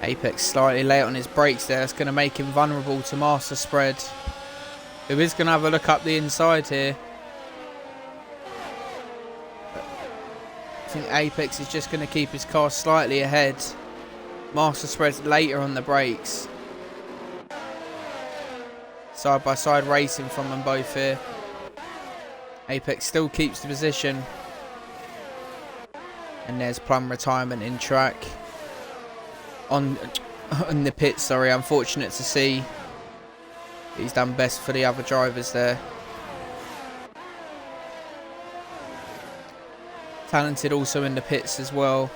Apex slightly late on his brakes there. That's going to make him vulnerable to Master Spread, who is going to have a look up the inside here. I think Apex is just going to keep his car slightly ahead. Master Spread's later on the brakes. Side by side racing from them both here. Apex still keeps the position. And there's Plum retirement in track. On the pit, sorry. Unfortunate to see. He's done best for the other drivers there. Talented also in the pits as well.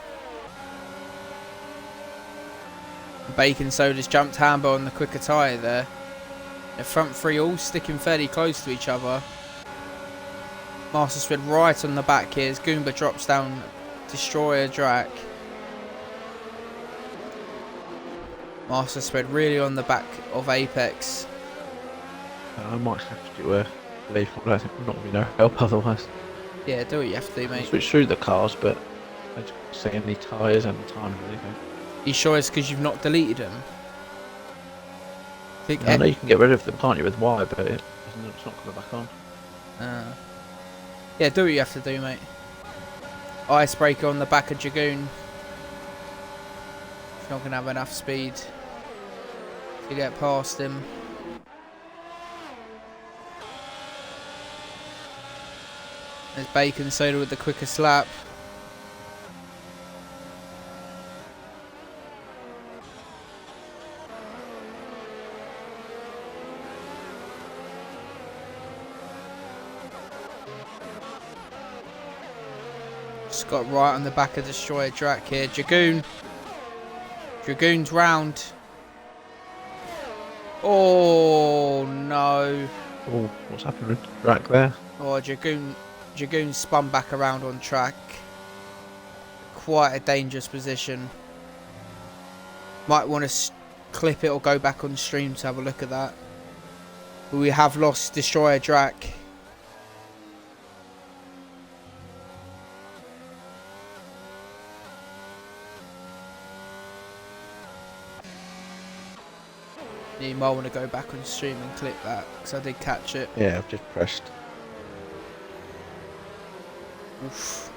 Bacon Soda's jumped Hambo on the quicker tyre there. The front three all sticking fairly close to each other. Master Spread right on the back here as Goomba drops down Destroyer Drac. Master Spread really on the back of Apex. I might have to leave. I don't think I'm not going to be no help otherwise. Yeah, do what you have to do, mate. Switch through the cars, but I don't see any tyres and time or anything. You sure it's because you've not deleted them? I know you can get rid of them, can't you, with Y, but it's not coming back on. Yeah, do what you have to do, mate. Icebreaker on the back of Dragoon. He's not going to have enough speed to get past him. There's Bacon Soda with the quickest lap. Just got right on the back of Destroyer Drac here. Dragoon. Dragoon's round. Oh no. Oh, what's happened with the Drac there? Oh, Dragoon spun back around on track. Quite a dangerous position. Might want to clip it or go back on stream to have a look at that. But we have lost Destroyer Drac. You might want to go back on stream and clip that, because I did catch it. Yeah, I've just pressed. Oof.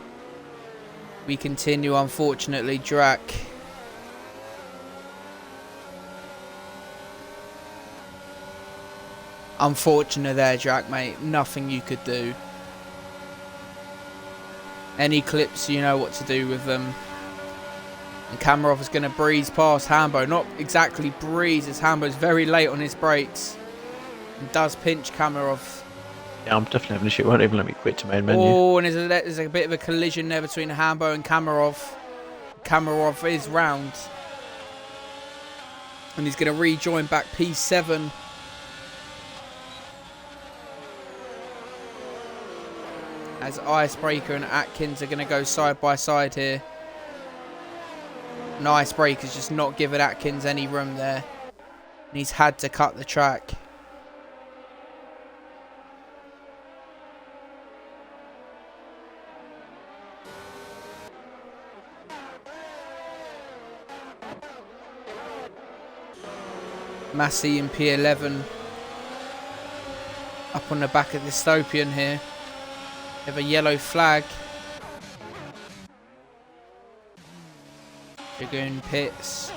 We continue, unfortunately. Drac. Unfortunate there, Drac, mate. Nothing you could do. Any clips, you know what to do with them. And Kamarov is going to breeze past Hambo. Not exactly breeze, as Hambo's very late on his brakes. And does pinch Kamarov. Yeah, I'm definitely having an issue. It won't even let me quit to main menu. Oh, and there's a bit of a collision there between Hambo and Kamarov. Kamarov is round. And he's going to rejoin back P7. As Icebreaker and Atkins are going to go side by side here. And Icebreaker's just not giving Atkins any room there. And he's had to cut the track. Massey in P11. Up on the back of Dystopian here. They have a yellow flag. Dragoon pits.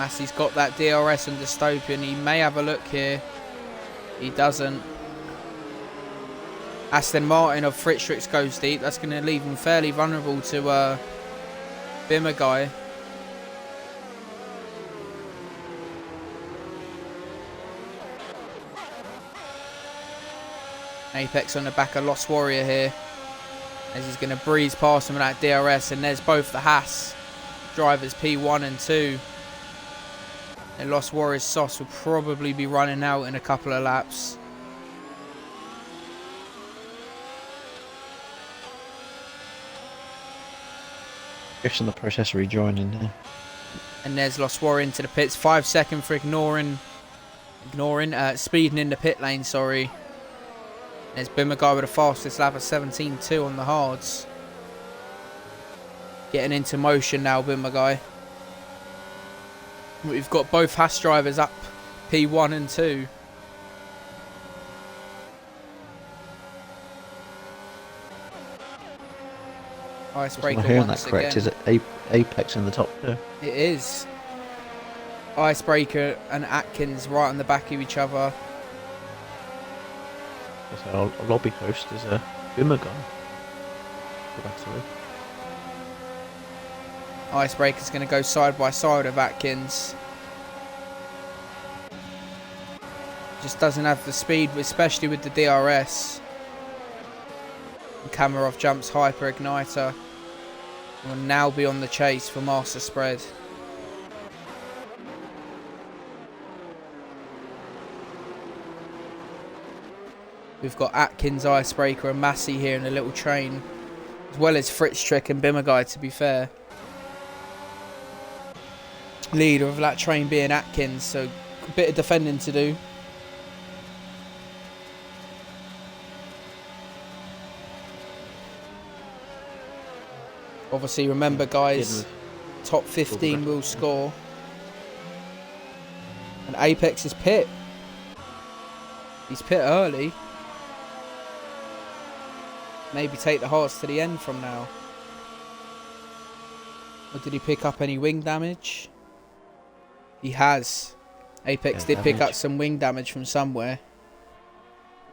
Massey's got that DRS and Dystopian. He may have a look here. He doesn't. Aston Martin of Fritzrix goes deep. That's going to leave him fairly vulnerable to Bimmer guy. Apex on the back of Lost Warrior here. As he's going to breeze past him with that DRS. And there's both the Haas drivers, P1 and 2. And Lost Warrior's sauce will probably be running out in a couple of laps. Guessing the process rejoining there. And there's Lost Warrior into the pits. 5 seconds for speeding in the pit lane, sorry. There's Bimmer guy with the fastest lap of 17.2 on the hards. Getting into motion now, been my guy. We've got both Haas drivers up P1 and 2. Icebreaker Am I hearing once that correct? again. Is it Apex in the top two? It is. Icebreaker and Atkins right on the back of each other. So our lobby host is a Bimmer guy. Good actually. Icebreaker's going to go side by side with Atkins. Just doesn't have the speed, especially with the DRS. And Kamarov jumps Hyper Igniter. Will now be on the chase for Master Spread. We've got Atkins, Icebreaker and Massey here in a little train. As well as Fritz Trick and Bimmerguy, to be fair. Leader of that train being Atkins, so a bit of defending to do. Obviously, remember guys, top 15 will score. And Apex is pit. He's pit early. Maybe take the hearts to the end from now. Or did he pick up any wing damage? He has. Apex did pick up some wing damage from somewhere.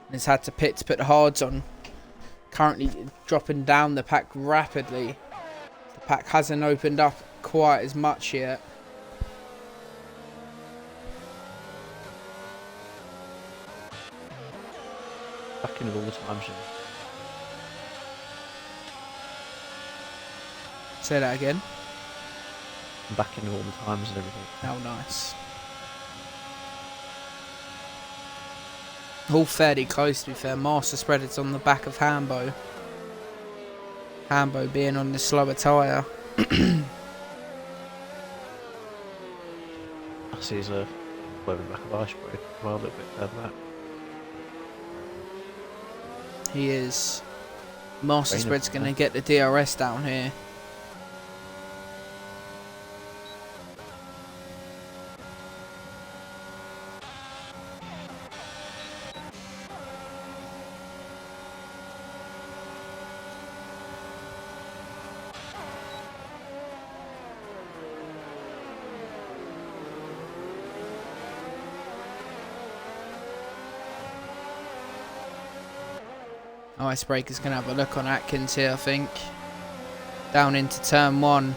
And has had to pit to put the hards on. Currently dropping down the pack rapidly. The pack hasn't opened up quite as much yet. Back in all the times. Say that again. Back in all the times and everything. Oh, nice. All fairly close, to be fair. Master Spread is on the back of Hambo. Hambo being on the slower tyre. I see he's a the back of Icebreaker as well, a little bit further back. He is. Master Spread's going to get the DRS down here. Icebreaker's going to have a look on Atkins here, I think. Down into turn 1.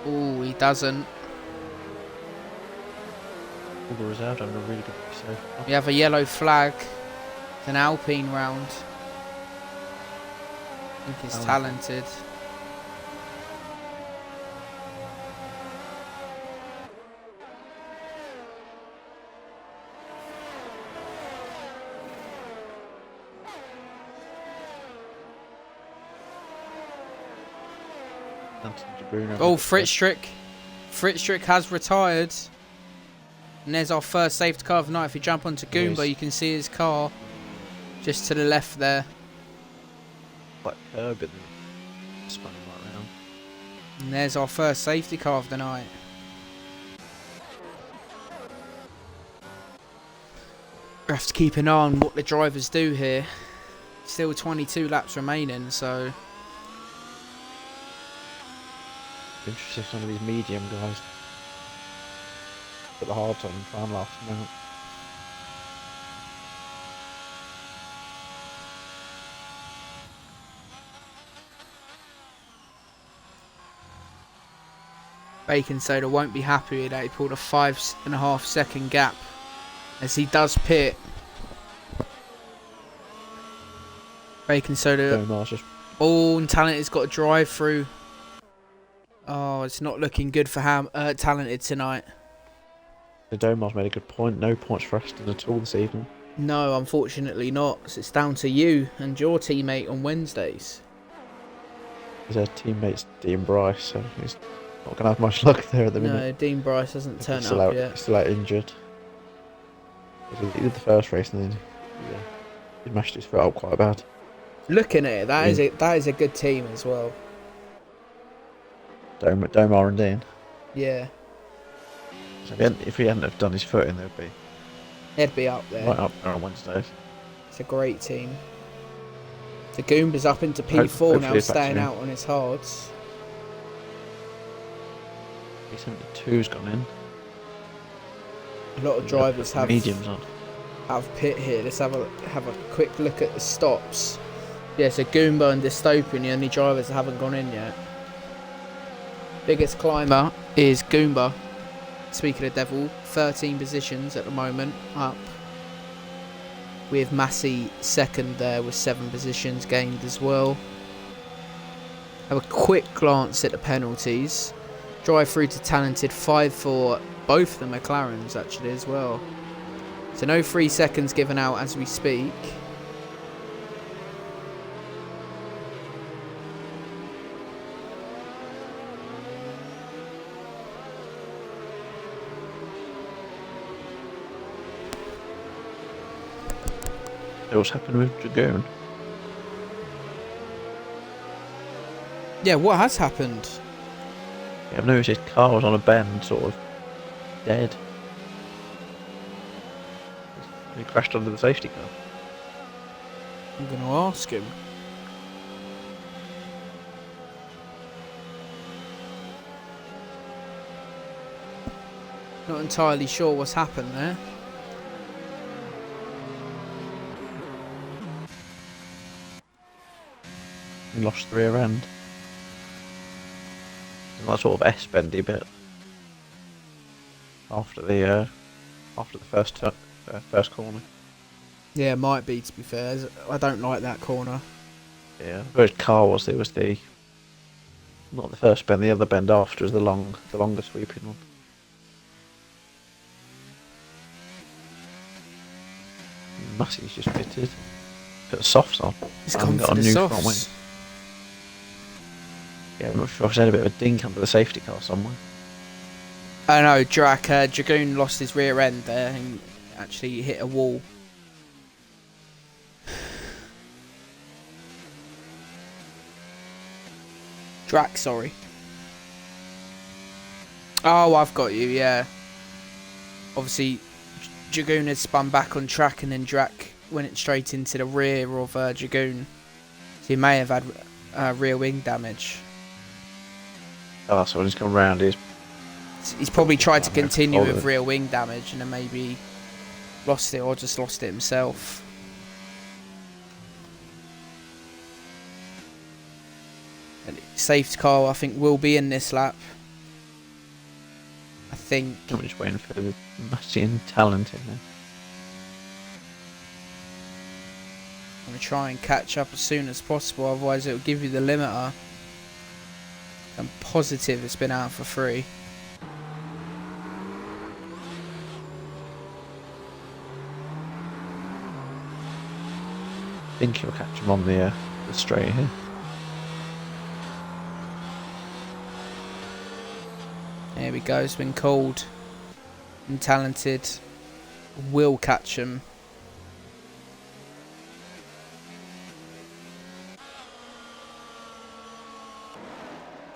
Oh, he doesn't. All the reserve having a really good episode. We have a yellow flag. It's an Alpine round. I think he's talented. Oh, Fritztrick. Fritztrick has retired. And there's our first safety car of the night. If you jump onto Goomba, you can see his car just to the left there. Black curb and spun him right round. And there's our first safety car of the night. We have to keep an eye on what the drivers do here. Still 22 laps remaining, so... Interesting if some of these medium guys put the hards on and try and last them out. Bacon Soda won't be happy with that. He pulled a 5.5 second gap as he does pit. Bacon Soda. Oh, and Talented's got a drive through. Oh, it's not looking good for Talented tonight. The Domar's made a good point. No points for Aston at all this evening. No, unfortunately not. So it's down to you and your teammate on Wednesdays. His teammate's Dean Bryce, so he's not going to have much luck there at the minute. No, Dean Bryce hasn't turned up yet. He's still out injured. He did the first race and then he mashed his foot up quite bad. Looking at it, that is a good team as well. Domar and Dean. Yeah, So if he hadn't have done his footing, they'd be they'd be up there. right up there on Wednesdays. It's a great team. The Goomba's up into P4 Hopefully now, it's back to staying him. out on his hards. P72's gone in. A lot of drivers have mediums on. pit here. Let's have a quick look at the stops. Yeah, so Goomba and Dystopian, the only drivers that haven't gone in yet. Biggest climber is Goomba. Speaking of Devil, 13 positions at the moment up. With Massey second there with 7 positions gained as well. Have a quick glance at the penalties. Drive through to Talented, 5 for both the McLarens actually as well. So no 3 seconds given out as we speak. What's happened with Dragoon? Yeah, what has happened? Yeah, I've noticed his car was on a bend, sort of dead. He crashed under the safety car. I'm going to ask him. Not entirely sure what's happened there. He lost the rear end. That sort of S-bendy bit after the first corner. Yeah, it might be, to be fair. I don't like that corner. Yeah, where his car was, it was not the first bend, the other bend after was the longer sweeping one. Massey's just fitted. Put the softs on. He's gone for the softs. Yeah, I'm not sure if he's had a bit of a dink under the safety car somewhere. I know, Dragoon lost his rear end there and actually hit a wall. Sorry. Oh, I've got you, yeah. Obviously, Dragoon had spun back on track and then Drac went straight into the rear of Dragoon. So he may have had rear wing damage. Oh, so when he's come round, he's probably tried to continue with rear wing damage and then maybe lost it or just lost it himself. And safety car, I think, will be in this lap. I think. I'm just waiting for the Massey and Talent in there. I'm going to try and catch up as soon as possible, otherwise it will give you the limiter. I'm positive it's been out for free. I think he'll catch him on the straight here. There we go, it's been called. And Talented will catch him.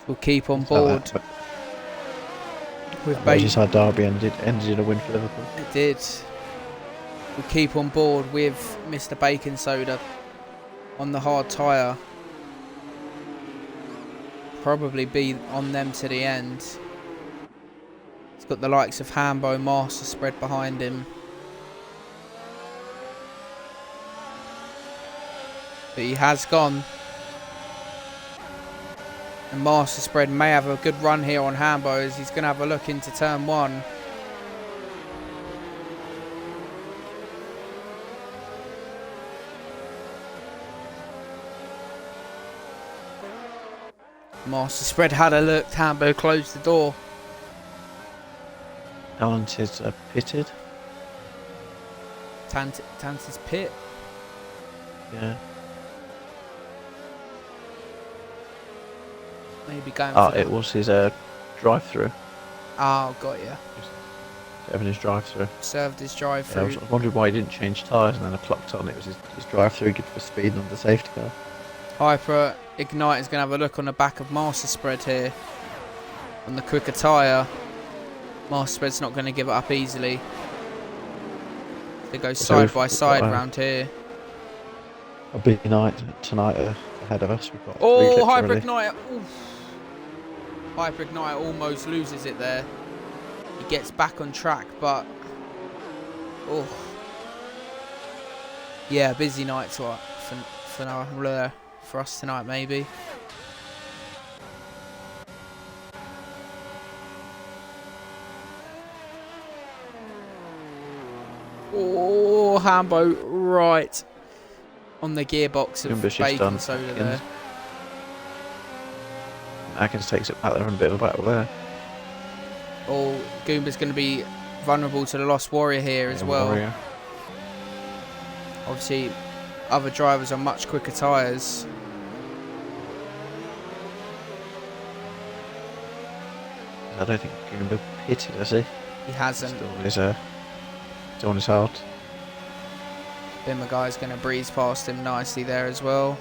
We'll keep on board. With Merseyside Derby ended in a win for Liverpool. It did. We'll keep on board with Mr. Bacon Soda on the hard tyre. Probably be on them to the end. He's got the likes of Hambo, Master Spread behind him. But he has gone. And Master Spread may have a good run here on Hambo as he's going to have a look into turn 1. Master Spread had a look, Hambo closed the door. Talented's pitted. Tant's pit. Yeah. Maybe going Oh, for it was his drive-through. Oh, got ya. Having his drive-through. Served his Yeah, I drive-through. was wondering why he didn't change tyres, and then I clocked on it was his drive-through good for speed on the safety car. Hyper Ignite is going to have a look on the back of Master Spread here. on the quicker tyre. Master Spread's not going to give it up easily. They go side by side round here. A big night tonight ahead of us. We've got Oh, Hyper-Igniter. Hyper-Igniter almost loses it there. He gets back on track, but... Oh. Yeah, busy night for us tonight, maybe. Oh, Hambo right on the gearbox of bacon soda there. Atkins takes it back there and a bit of a battle there. Oh, Goomba's going to be vulnerable to the Lost Warrior here as well. Warrior. Obviously, other drivers on much quicker tyres. I don't think Goomba pitted, has he? He hasn't. Still on his hard. Bimmer guy's going to breeze past him nicely there as well.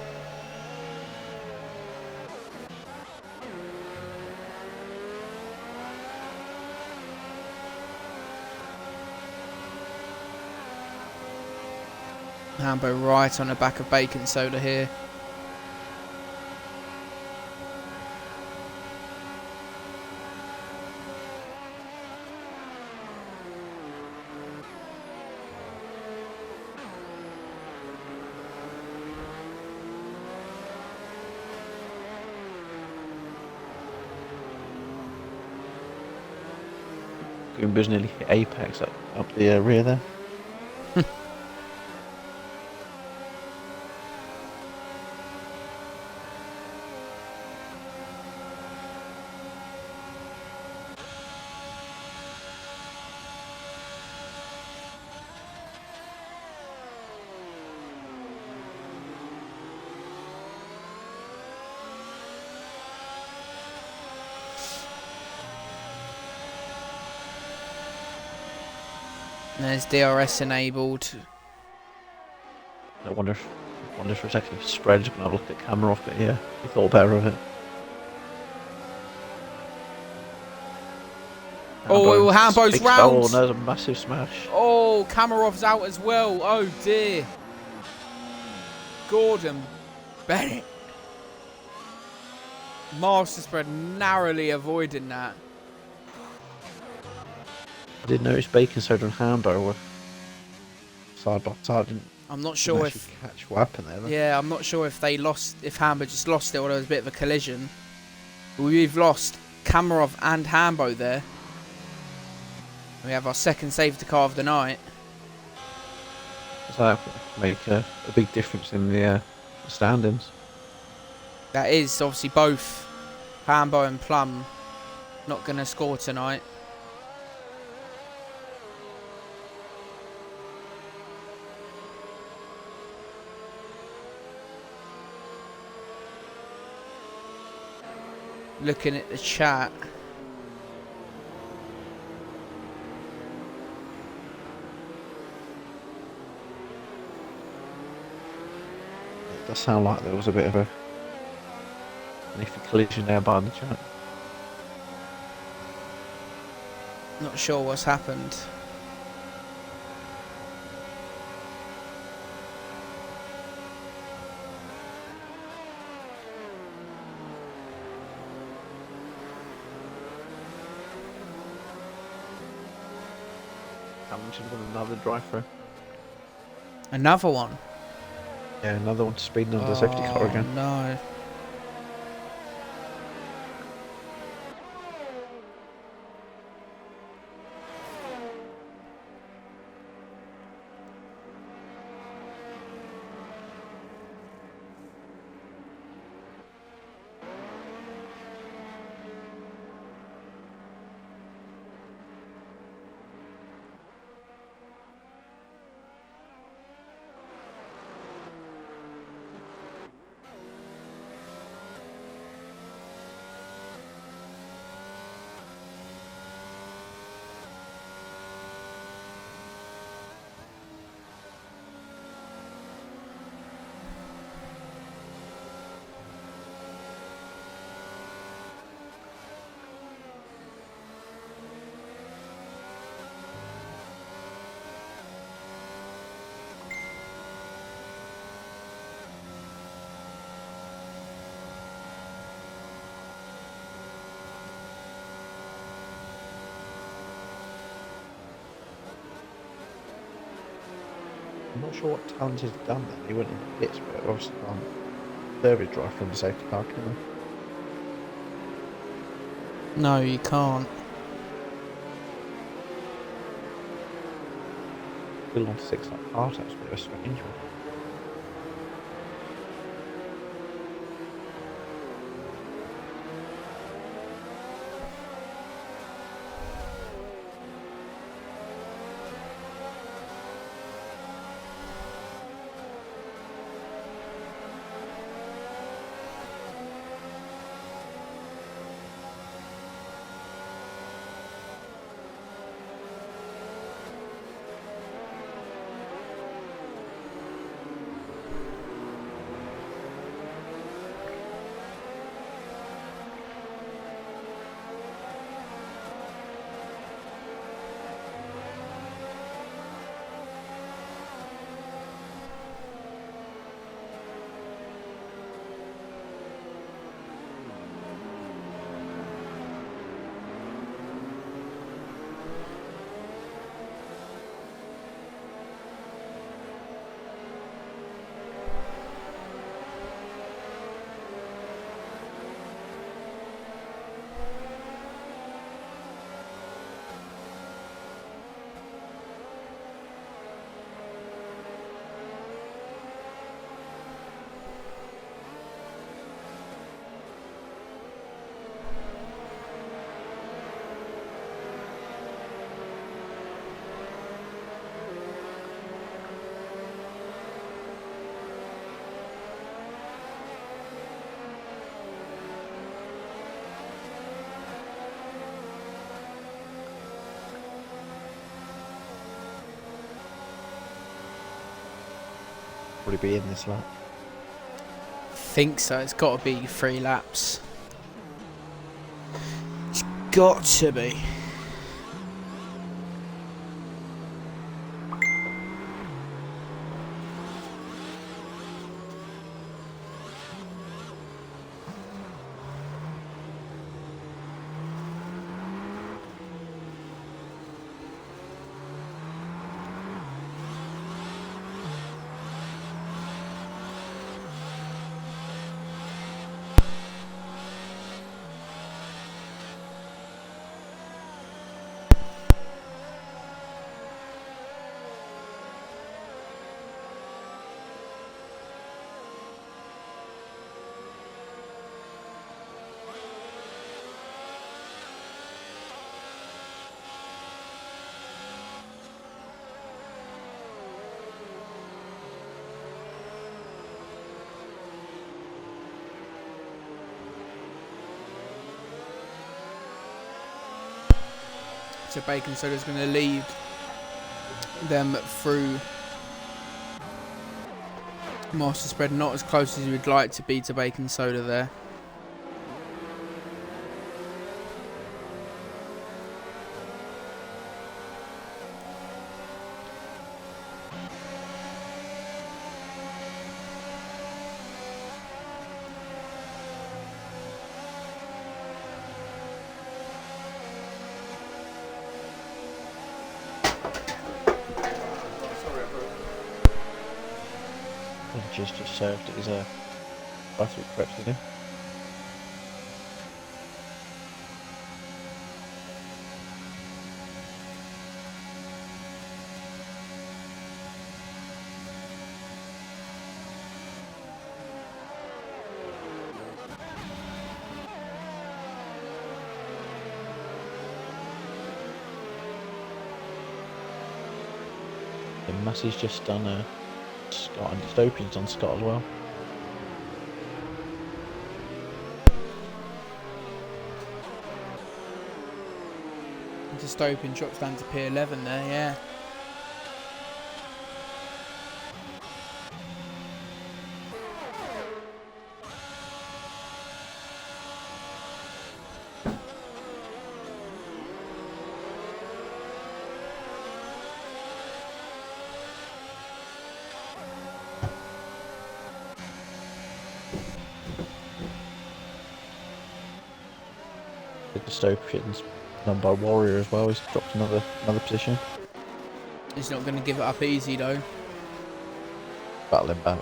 Hambo right on the back of bacon soda here. Goomba's nearly hit apex up the rear there. And there's DRS enabled. I wonder for a second if Spread's going to look at camera off, but yeah, he thought better of it. Oh, Hambo's round. Oh, there's a massive smash. Oh, Kamarov's out as well. Oh dear. Gordon Bennett. Master Spread narrowly avoiding that. I did notice bacon soda and Hambo were side by side. I'm not sure if catch what happened there. Though. Yeah, I'm not sure if Hambo just lost it or there was a bit of a collision. We've lost Kamarov and Hambo there. We have our second safety car of the night. So that would make a big difference in the standings. That is obviously both Hambo and Plum not going to score tonight. Looking at the chat. It does sound like there was a bit of a collision there behind the chat. Not sure what's happened. Should have done another drive-through. Another one? Yeah, another one speeding under the safety car again. No. I'm not sure what talent has done that. He went into pits, but obviously can't service drive from the safety car, can he? No, you can't. Still on 6 car, that's a bit of a strange one. Probably be in this lap. Think so. It's got to be 3 laps. It's got to be. So Bacon Soda's going to lead them through Master Spread, not as close as you would like to be to Bacon Soda there. Just served his bathroom prep, didn't he? And Massey's just done Scott and Dystopian's on Scott as well. Dystopian drops down to P11 there, yeah. The Dystopian's done by Warrior as well. He's dropped another position. He's not going to give it up easy though. battling back.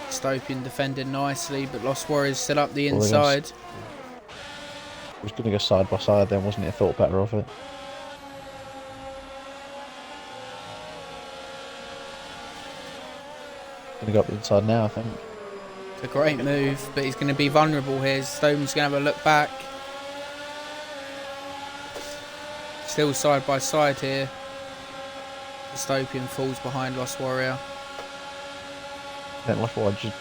Dystopian defended nicely, but Lost Warriors still up the Well, inside. It was going to go side by side then, wasn't it? I thought better of it. Going to go up the inside now, I think. It's a great move, but he's going to be vulnerable here. Stone's going to have a look back. Still side by side here. Dystopian falls behind Lost Warrior. I think Lost Warrior just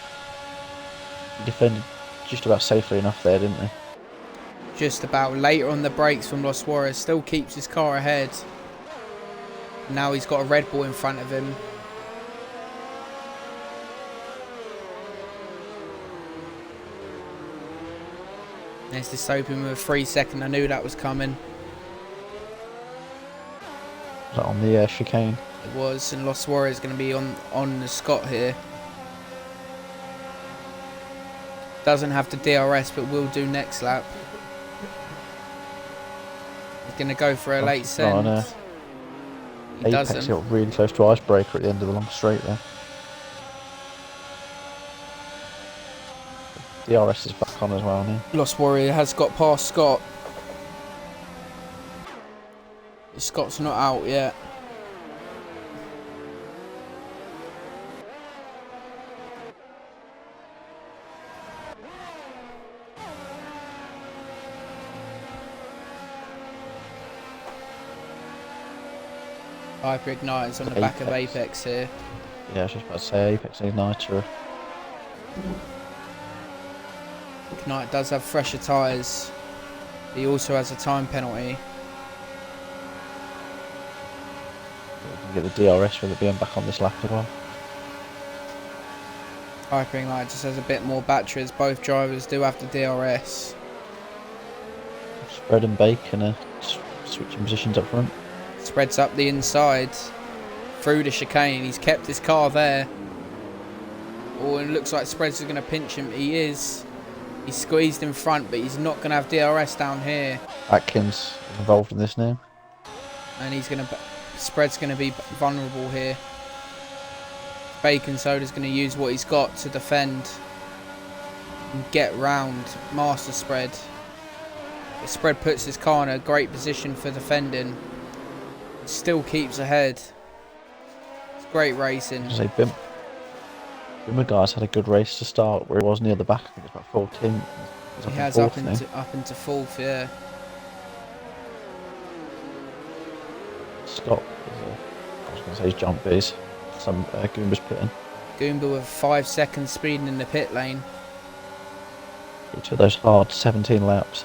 defended just about safely enough there, didn't they? Just about. Later on the brakes from Lost Warrior, still keeps his car ahead. Now he's got a Red Bull in front of him. There's Dystopian with a 3 second. I knew that was coming. Was that on the chicane? It was, and Lost Warrior is going to be on the Scott here. Doesn't have to DRS, but will do next lap. He's going to go for a late send. He Apex doesn't. got really close to icebreaker at the end of the long straight there. DRS is back on as well now. Lost Warrior has got past Scott. Scott's not out yet. Hyper Igniter's on the back of Apex here. Yeah, I was just about to say Apex Igniter. Ignite does have fresher tyres. He also has a time penalty. You can get the DRS with it being back on this lap as well. Hyper Ignite just has a bit more batteries. Both drivers do have the DRS. Spread and Bacon are switching positions up front. Spreads up the inside through the chicane. He's kept his car there. Oh, and it looks like Spreads is going to pinch him. He is. He's squeezed in front, but he's not going to have DRS down here. Atkins is involved in this now. And he's going to... Spread's going to be vulnerable here. Bacon Soda's going to use what he's got to defend and get round Master Spread. But Spread puts his car in a great position for defending. Still keeps ahead. It's great racing. I say Bimmer guys had a good race to start where he was near the back. I think it's about 14. He has up into fourth, yeah. Scott, I was going to say his jump is some Goomba's putting. Goomba with 5 seconds speeding in the pit lane. Each of those hard 17 laps.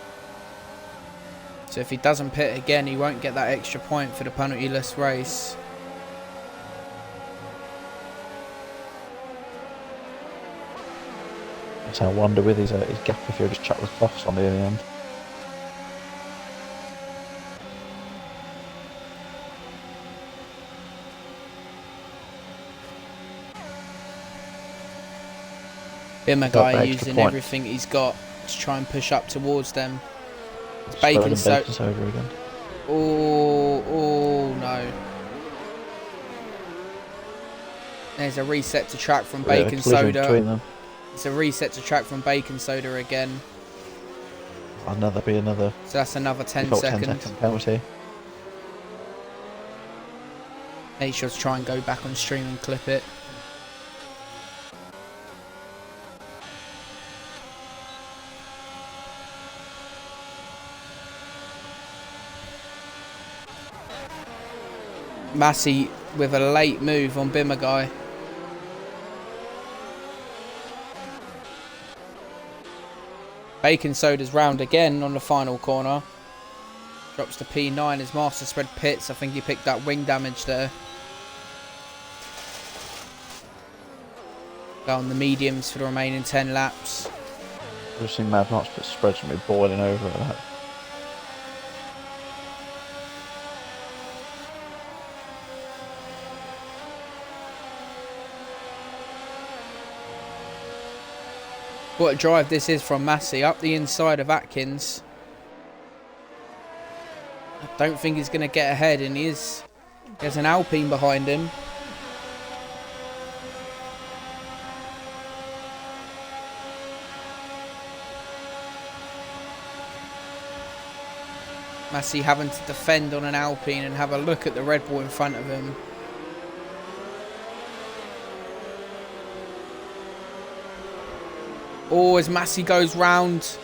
So if he doesn't pit again, he won't get that extra point for the penalty-less race. That's how I wonder with his gap if he'll just chuck the cloths on near the end. Bimmer guy using everything he's got to try and push up towards them. It's Bacon Soda again. Oh no. There's a reset to track from Bacon Soda. It's a reset to track from Bacon Soda again. Another. So that's another 10 second. 10-second penalty. Make sure to try and go back on stream and clip it. Massey with a late move on Bimmer guy. Bacon Soda's round again on the final corner. Drops to P9 as Master Spread pits. I think he picked up wing damage there. Go on the mediums for the remaining 10 laps. I've just seen Mad Knots, but Spread's going to be boiling over at that. What a drive this is from Massey up the inside of Atkins. I don't think he's going to get ahead, and he is There's an Alpine behind him. Massey having to defend on an Alpine and have a look at the Red Bull in front of him. Oh, as Massey goes round,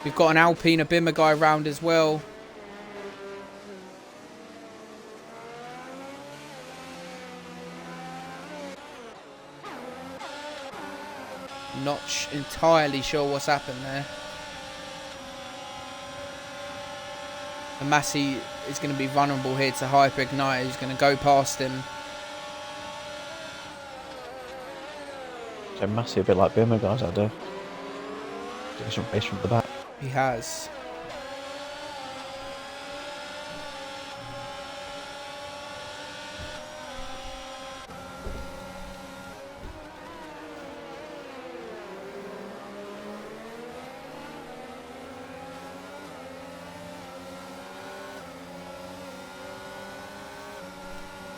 we've got an Alpine, a Bimmer guy round as well. Not entirely sure what's happened there. And Massey is going to be vulnerable here to Hyper Ignite, who's going to go past him. So Massey a bit like Bimmer guys, I do. Doing some pace from the back. He has.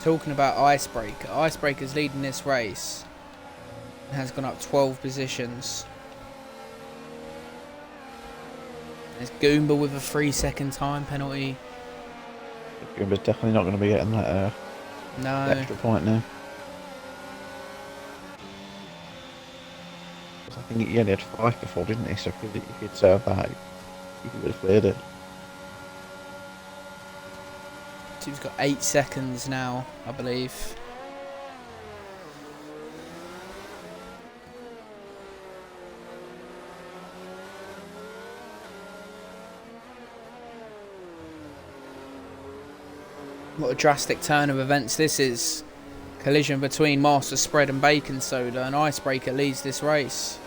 Talking about Icebreaker. Icebreaker's leading this race. And has gone up 12 positions. There's Goomba with a 3-second time penalty. Goomba's definitely not going to be getting that No. extra point now. I think he only had 5 before, didn't he? So if he'd served that, he would have cleared it. So he's got 8 seconds now, I believe. What a drastic turn of events this is. Collision between Master Spread and Bacon Soda, and Icebreaker leads this race.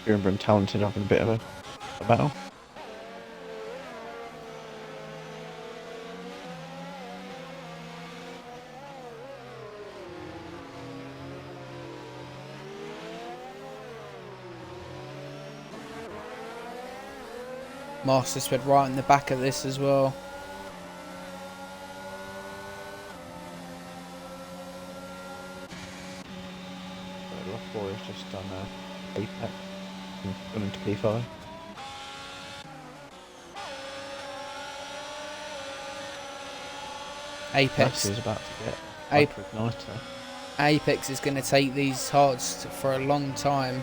Goomba and Talented having a bit of a battle. Master Spread right in the back of this as well. RRF1 has just done Apex and gone into P5. Apex is about to get Ape- Igniter. Apex is going to take these hards for a long time.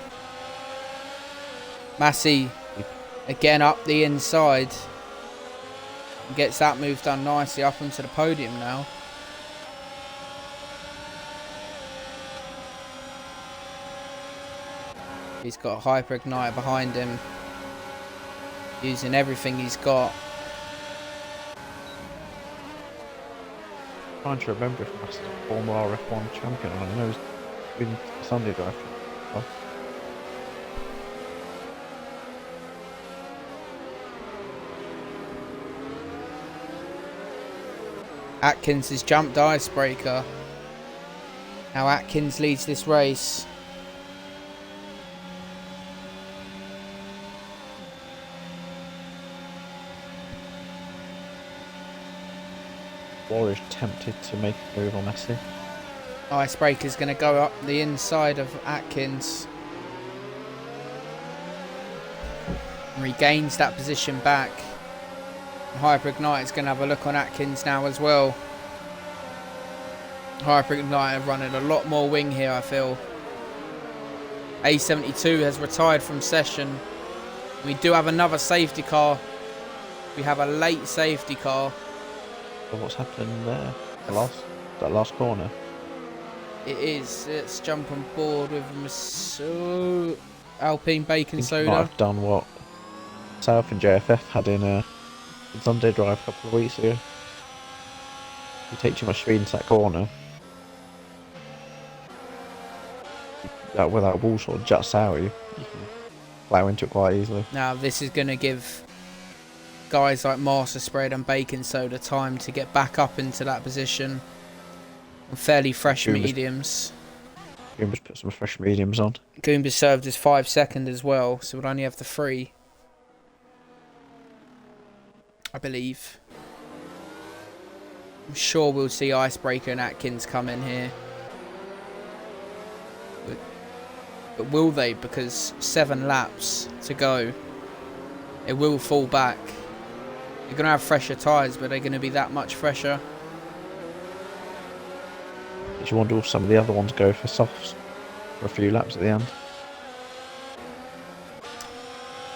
Massey again up the inside. Gets that move done nicely up onto the podium now. He's got a Hyper Igniter behind him. Using everything he's got. Trying to remember if Master's a former RF1 champion. I know he's been Sunday drive. Atkins has jumped Icebreaker. Now Atkins leads this race. Warrior's tempted to make a move on Messi. Icebreaker's going to go up the inside of Atkins. Regains that position back. Hyper Ignite is going to have a look on Atkins now as well. Hyper Ignite running a lot more wing here, I feel. A72 has retired from session. We do have another safety car. We have a late safety car. So what's happening there? That last corner. It is. Let's jump on board with Alpine Bacon He Soda. might have done what South and JFF had in Sunday drive a couple of weeks ago. You take too much speed into that corner. Where that wall sort of juts out, you can plough into it quite easily. Now this is going to give guys like Master Spread and Bacon Soda time to get back up into that position. Fairly fresh mediums. Goomba's put some fresh mediums on. Goomba served as 5 second as well, so we'll only have the 3. I believe. I'm sure we'll see Icebreaker and Atkins come in here. But will they? Because 7 laps to go. It will fall back. They're going to have fresher tyres, but they're going to be that much fresher. Did you wonder if some of the other ones go for softs for a few laps at the end?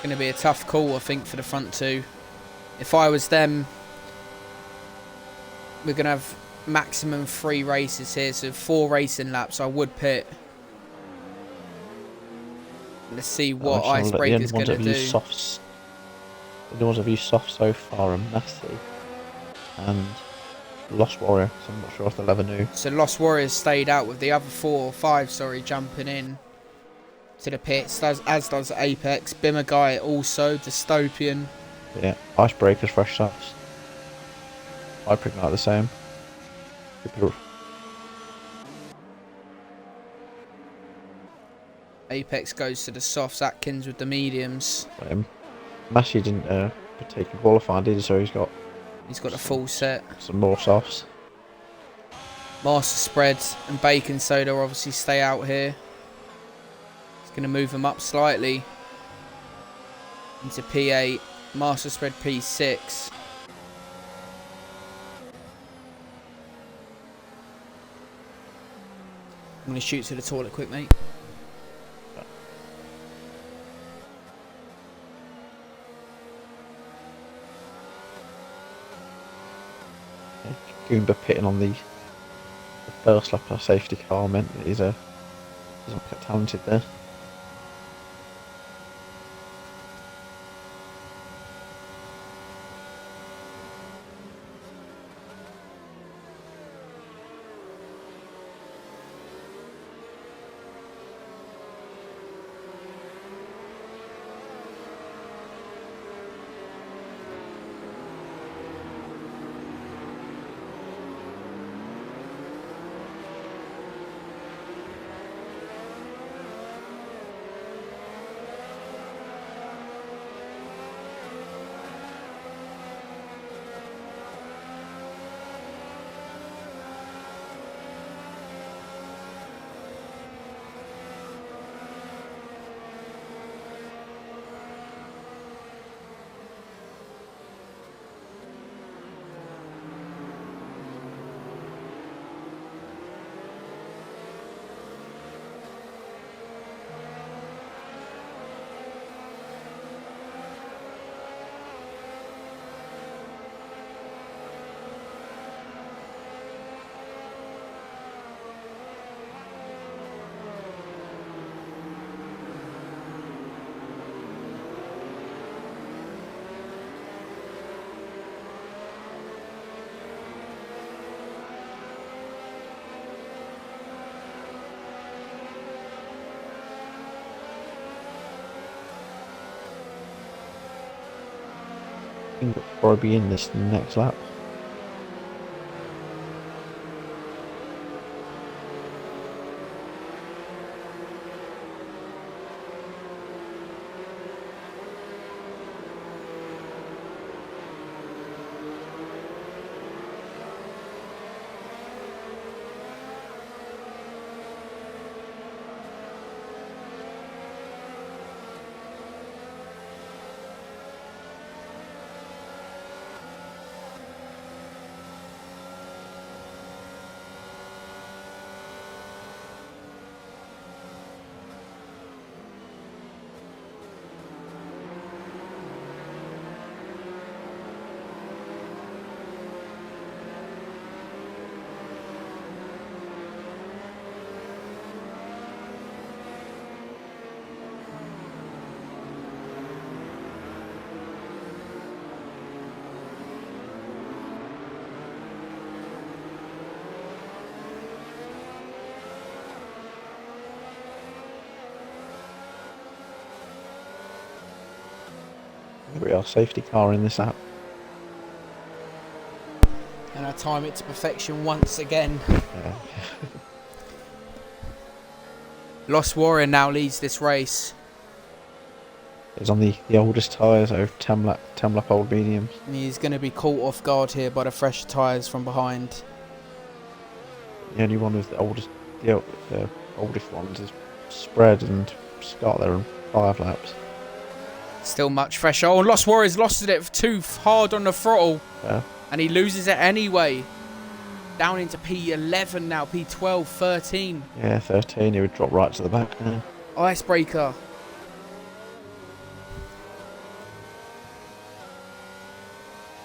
Going to be a tough call, I think, for the front two. If I was them, we're going to have maximum 3 races here, so 4 racing laps. I would pit. Let's see what Icebreaker's going to do. Softs. The ones I've used soft so far are Massey and Lost Warrior, so I'm not sure if they'll ever know. So Lost Warrior's stayed out with the other 4 or 5, jumping in to the pits, as does Apex. Bimmer Guy also, Dystopian. Yeah, Icebreakers, fresh softs. I pretty much the same. Apex goes to the softs, Atkins with the mediums. Massey didn't partake in qualifying, did he? So he's got a full set. Some more softs. Master Spread and Bacon Soda obviously stay out here. It's going to move them up slightly into P8. Master Spread P6. I'm going to shoot to the toilet quick, mate. Goomba pitting on the first lap of a safety car meant that he's not quite talented there. I think it'll probably be in this next lap. Here we are, safety car in this app. And I time it to perfection once again. Yeah. Lost Warrior now leads this race. He's on the oldest tyres, so 10 lap old mediums. And he's going to be caught off guard here by the fresh tyres from behind. The only one with the oldest ones is Spread and Scott there in 5 laps. Still much fresher. Oh, Lost Warriors lost it too hard on the throttle. Yeah. And he loses it anyway. Down into P11 now, P12, 13. Yeah, 13. He would drop right to the back now. Icebreaker.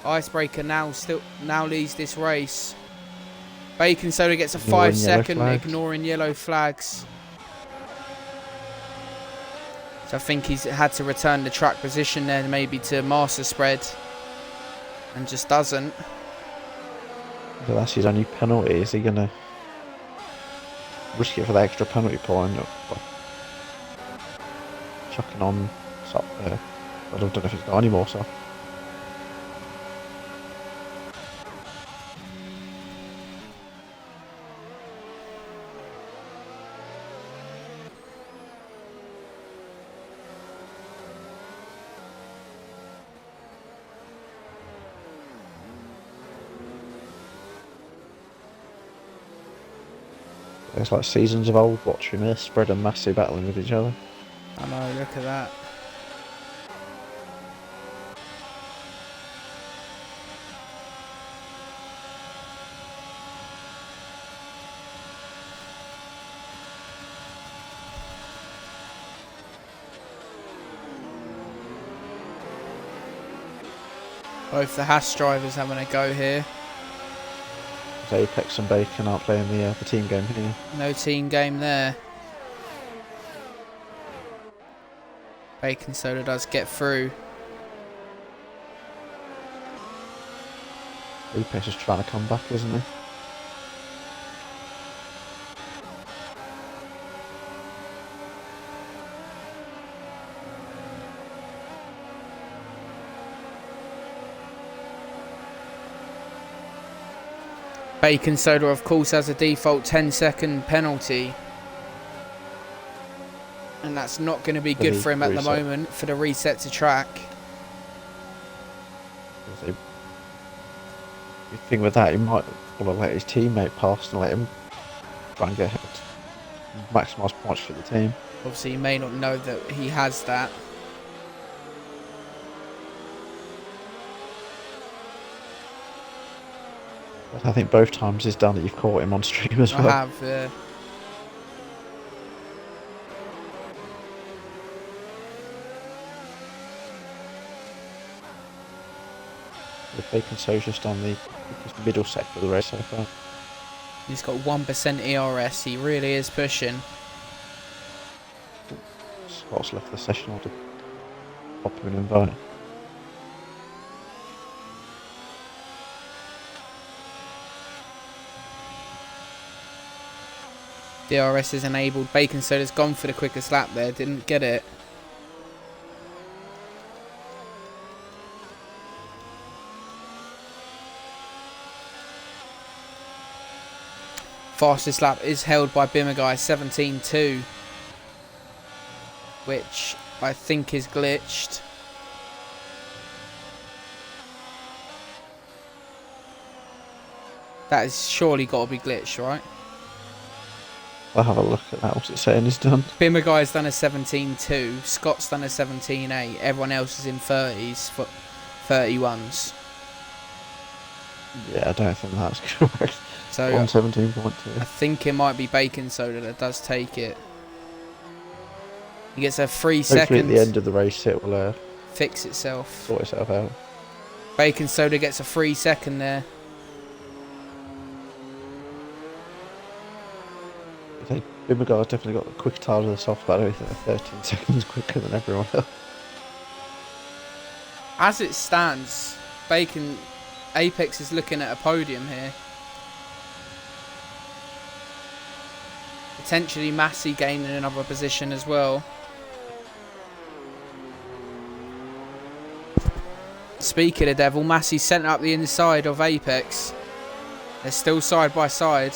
Icebreaker now leads this race. Bacon Soda gets a 5-second, ignoring yellow flags. So I think he's had to return the track position there, maybe to master spread, and just doesn't. So that's his only penalty. Is he going to risk it for the extra penalty point? Or chucking on Sop there. I don't know if he's got any more, so. It's like seasons of old watching this, Spread and Massey battling with each other. I know, look at that. Both the Haas drivers having a go here. Apex and Bacon aren't playing the team game here. No team game there. Bacon Soda does get through. Apex is trying to come back, isn't he? Bacon Soda, of course, has a default 10-second penalty. And that's not going to be good for him at the moment for the reset to track. The thing with that, he might want to let his teammate pass and let him try and get maximise points for the team. Obviously, he may not know that he has that. But I think both times he's done it, you've caught him on stream as well. I have, yeah. With Bacon So's just on the middle sector of the race so far. He's got 1% ERS, he really is pushing. Scott's left the session, I'll pop him an invite. DRS is enabled. Bacon Soda's gone for the quickest lap there, didn't get it. Fastest lap is held by Bimmerguy, 17.2, which I think is glitched. That has surely got to be glitched, right? I'll have a look at that. What's it saying he's done? Bimmerguy's done a 17.2, Scott's done a 17.8, everyone else is in 30s, 31s. Yeah, I don't think that's correct. So 117.2. I think it might be Bacon Soda that does take it. He gets a 3 Hopefully seconds. at the end of the race it will fix itself. sort itself out. Bacon Soda gets a 3 second there. Bimmerguy's definitely got the quick tire of the soft battery, 13 seconds quicker than everyone else. As it stands, Apex is looking at a podium here. Potentially Massey gaining another position as well. Speak of the devil, Massey sent up the inside of Apex. They're still side by side.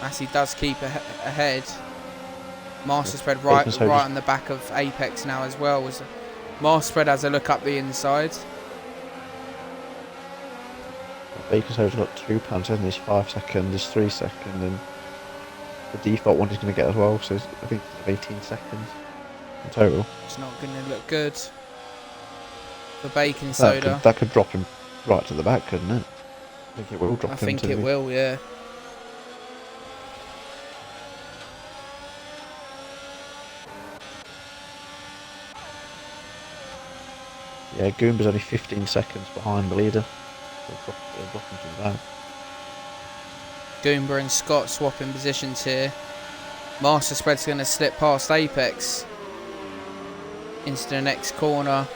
Massey does keep ahead. Master Spread Bacon right Soda's- on the back of Apex now as well. Master Spread has a look up the inside. Bacon Soda's got £2, hasn't he? He's 5 seconds, he's 3 seconds, and the default one he's going to get as well, so I think it's 18 seconds in total. It's not going to look good for Bacon Soda. That could drop him right to the back, couldn't it? I think it will drop him. I think it will, yeah. Yeah, Goomba's only 15 seconds behind the leader. They'll drop him to the back. Goomba and Scott swapping positions here. Master Spread's going to slip past Apex into the next corner.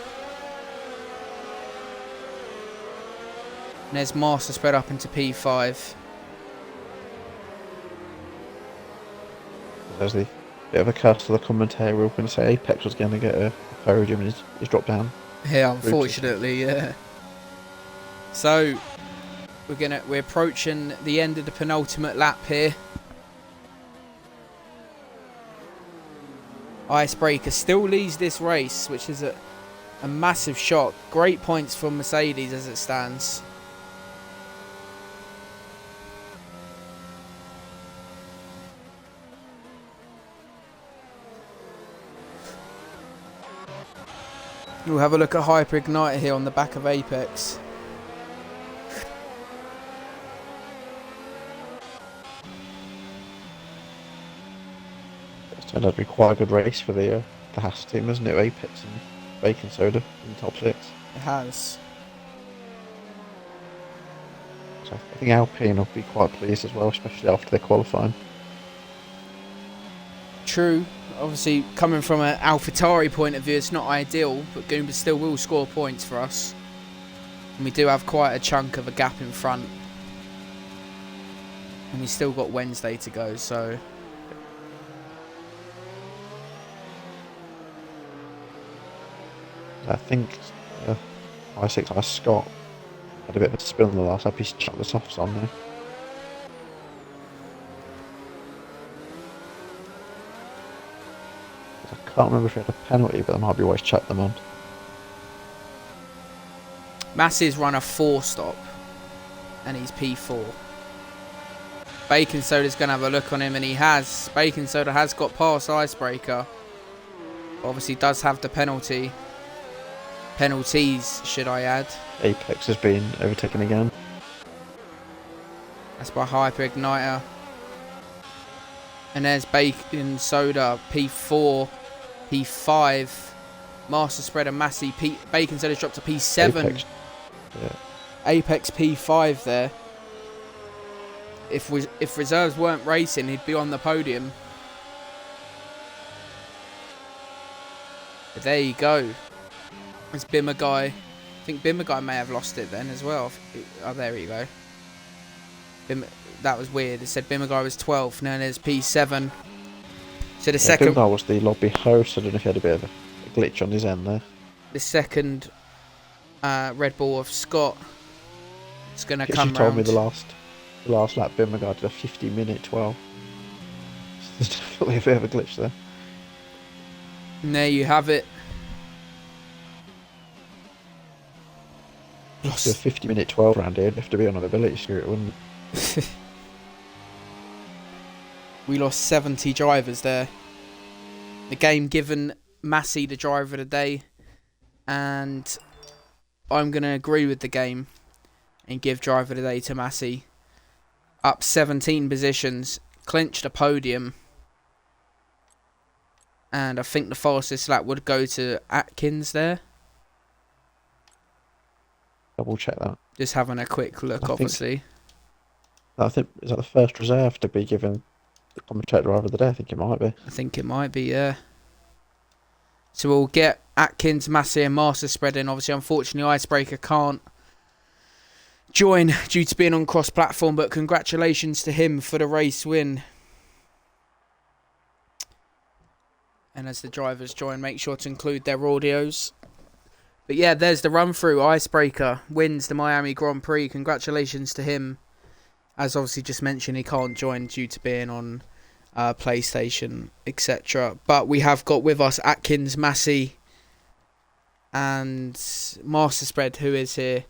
And there's Master Spread up into P5. There's the bit of a curse to the commentator. We were going to say Apex was going to get a podium and he's dropped down. Yeah, unfortunately, yeah. So we're approaching the end of the penultimate lap here. Icebreaker still leads this race, which is a massive shock. Great points for Mercedes as it stands. We'll have a look at Hyper Igniter here on the back of Apex. It's turned out to be quite a good race for the Haas team, isn't it? Apex and Bacon Soda in the top 6. It has. So I think Alpine will be quite pleased as well, especially after their qualifying. True. Obviously, coming from an AlphaTauri point of view, it's not ideal, but Goomba still will score points for us. And we do have quite a chunk of a gap in front. And we still got Wednesday to go, so... I think I6 Scott had a bit of a spill in the last lap. He's chucked the softs on there. I can't remember if he had a penalty, but there might be ways to chuck them on. Massey's run a 4-stop, and he's P4. Bacon Soda's going to have a look on him, and he has. Bacon Soda has got past Icebreaker. Obviously does have the penalty. Penalties, should I add. Apex has been overtaken again. That's by Hyper Igniter. And there's Bacon Soda, P4, P5. Master Spread and Massey. Bacon Soda's dropped to P7. Apex, yeah. Apex P5 there. If reserves weren't racing, he'd be on the podium. But there you go. It's Bimmer Guy. I think Bimmer Guy may have lost it then as well. Oh, there you go. That was weird. It said Bimmer Guy was 12th. Now there's P7. So the second... Bimmer Guy was the lobby host. I don't know if he had a bit of a glitch on his end there. The second Red Bull of Scott is going to come round. She told me the last lap Bimmer Guy did a 50-minute 12. There's definitely a bit of a glitch there. And there you have it. Lost a 50-minute 12 round here. It'd have to be on a mobility scooter, wouldn't it? We lost 70 drivers there. The game given Massey the driver of the day, and I'm going to agree with the game and give driver of the day to Massey. Up 17 positions, clinched a podium, and I think the fastest lap would go to Atkins there. Double check that. Just having a quick look, obviously. I think, is that the first reserve to be given the commentator driver of the day? I think it might be. I think it might be, yeah. So we'll get Atkins, Massey and Master Spread in. Obviously, unfortunately, Icebreaker can't join due to being on cross-platform, but congratulations to him for the race win. And as the drivers join, make sure to include their audios. But yeah, there's the run-through. Icebreaker wins the Miami Grand Prix. Congratulations to him. As obviously just mentioned, he can't join due to being on PlayStation, etc. But we have got with us Atkins, Massey, and Master Spread, who is here,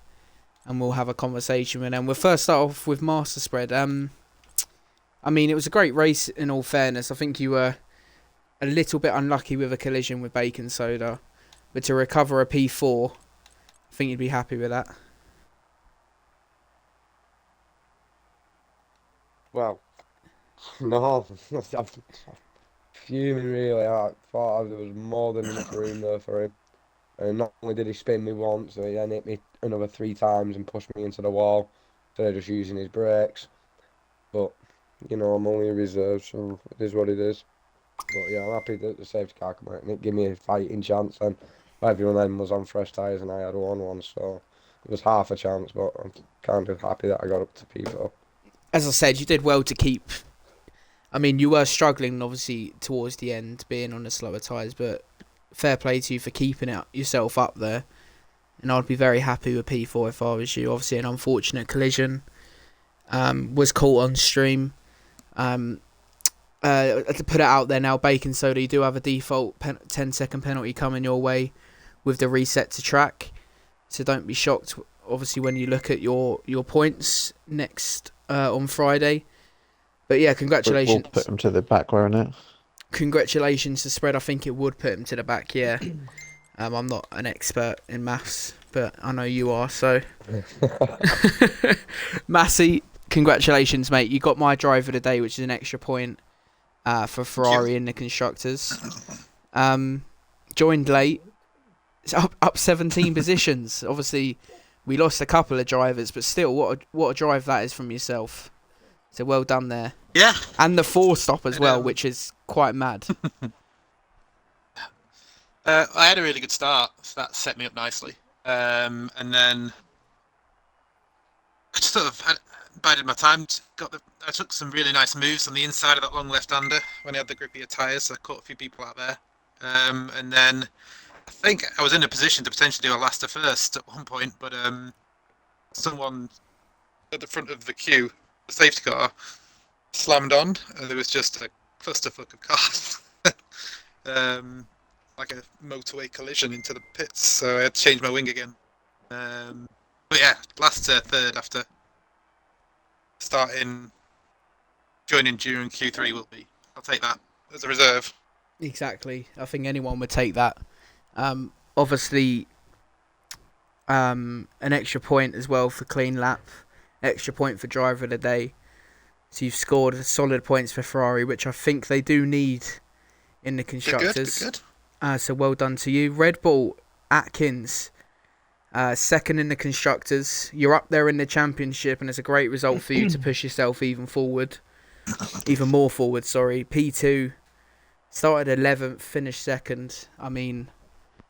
and we'll have a conversation with them. We'll first start off with Master Spread. I mean, it was a great race in all fairness. I think you were a little bit unlucky with a collision with Bacon Soda, but to recover a P4, I think you'd be happy with that. Well, no, I'm fuming really. I thought there was more than enough room there for him. And not only did he spin me once, he then hit me another 3 times and pushed me into the wall instead of just using his brakes. But, I'm only a reserve, so it is what it is. But yeah, I'm happy that the safety car came out and it gave me a fighting chance. And everyone then was on fresh tyres and I had one, so it was half a chance, but I'm kind of happy that I got up to P4. As I said, you did well to keep. I mean, you were struggling, obviously, towards the end, being on the slower tyres, but fair play to you for keeping it yourself up there. And I'd be very happy with P4 if I was you. Obviously, an unfortunate collision was caught on stream. To put it out there now, Bacon Soda, you do have a default 10-second penalty coming your way with the reset to track. So don't be shocked, obviously, when you look at your points next on Friday. But yeah, congratulations. We'll put them to the back, won't it? Congratulations to Spread. I think it would put him to the back, yeah. I'm not an expert in maths, but I know you are, so. Massey, congratulations, mate. You got my driver of the day, which is an extra point for Ferrari in the Constructors. Joined late. It's up 17 positions. Obviously, we lost a couple of drivers, but still, what a drive that is from yourself. So well done there. Yeah. And the 4-stop as well, which is quite mad. I had a really good start, so that set me up nicely. And then I just sort of bided my time. I took some really nice moves on the inside of that long left-hander when I had the grippier tyres, so I caught a few people out there. And then I think I was in a position to potentially do a last to first at one point, but someone at the front of the queue, the safety car, slammed on, and there was just a clusterfuck of cars. Like a motorway collision into the pits, so I had to change my wing again. But yeah, last to third after joining during Q3 will be. I'll take that as a reserve. Exactly. I think anyone would take that. Obviously, an extra point as well for clean lap, extra point for driver of the day. So you've scored solid points for Ferrari, which I think they do need in the Constructors. Good. So well done to you. Red Bull, Atkins, second in the Constructors. You're up there in the Championship, and it's a great result for you to push yourself even more forward. P2, started 11th, finished second. I mean,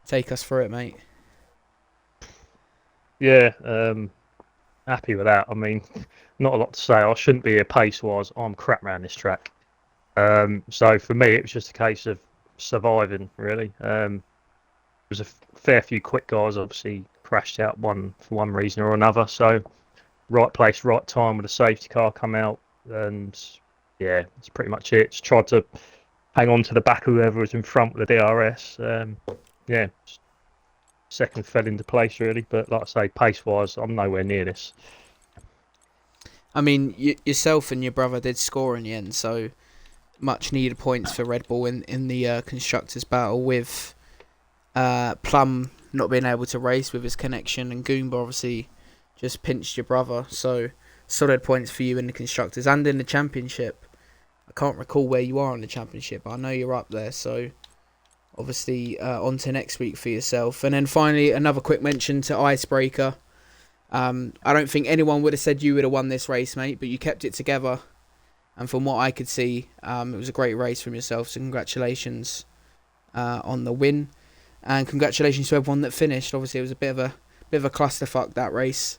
take us through it, mate. Yeah, happy with that. I mean, not a lot to say. I shouldn't be here pace-wise. I'm crap around this track. So for me, it was just a case of surviving, really. There was a fair few quick guys, obviously, crashed out for one reason or another. So right place, right time with a safety car come out. And yeah, that's pretty much it. Just tried to hang on to the back of whoever was in front with the DRS. Yeah, second fell into place, really. But like I say, pace-wise, I'm nowhere near this. I mean, yourself and your brother did score in the end, so much needed points for Red Bull in the Constructors battle, with Plum not being able to race with his connection, and Goomba obviously just pinched your brother. So solid points for you in the Constructors and in the Championship. I can't recall where you are in the Championship, but I know you're up there, so obviously on to next week for yourself. And then finally, another quick mention to Icebreaker. I don't think anyone would have said you would have won this race, mate, but you kept it together. And from what I could see, it was a great race from yourself. So congratulations on the win, and congratulations to everyone that finished. Obviously, it was a bit of a clusterfuck, that race.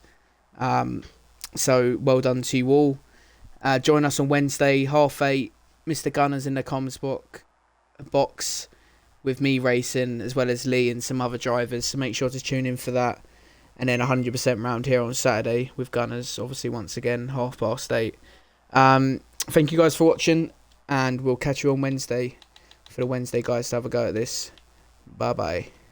So well done to you all. Join us on Wednesday, 8:30. Mr. Gunners in the comms box with me racing, as well as Lee and some other drivers. So make sure to tune in for that. And then 100% round here on Saturday with Gunners, obviously once again 8:30. Thank you guys for watching. and we'll catch you on Wednesday for the Wednesday guys to have a go at this. Bye bye.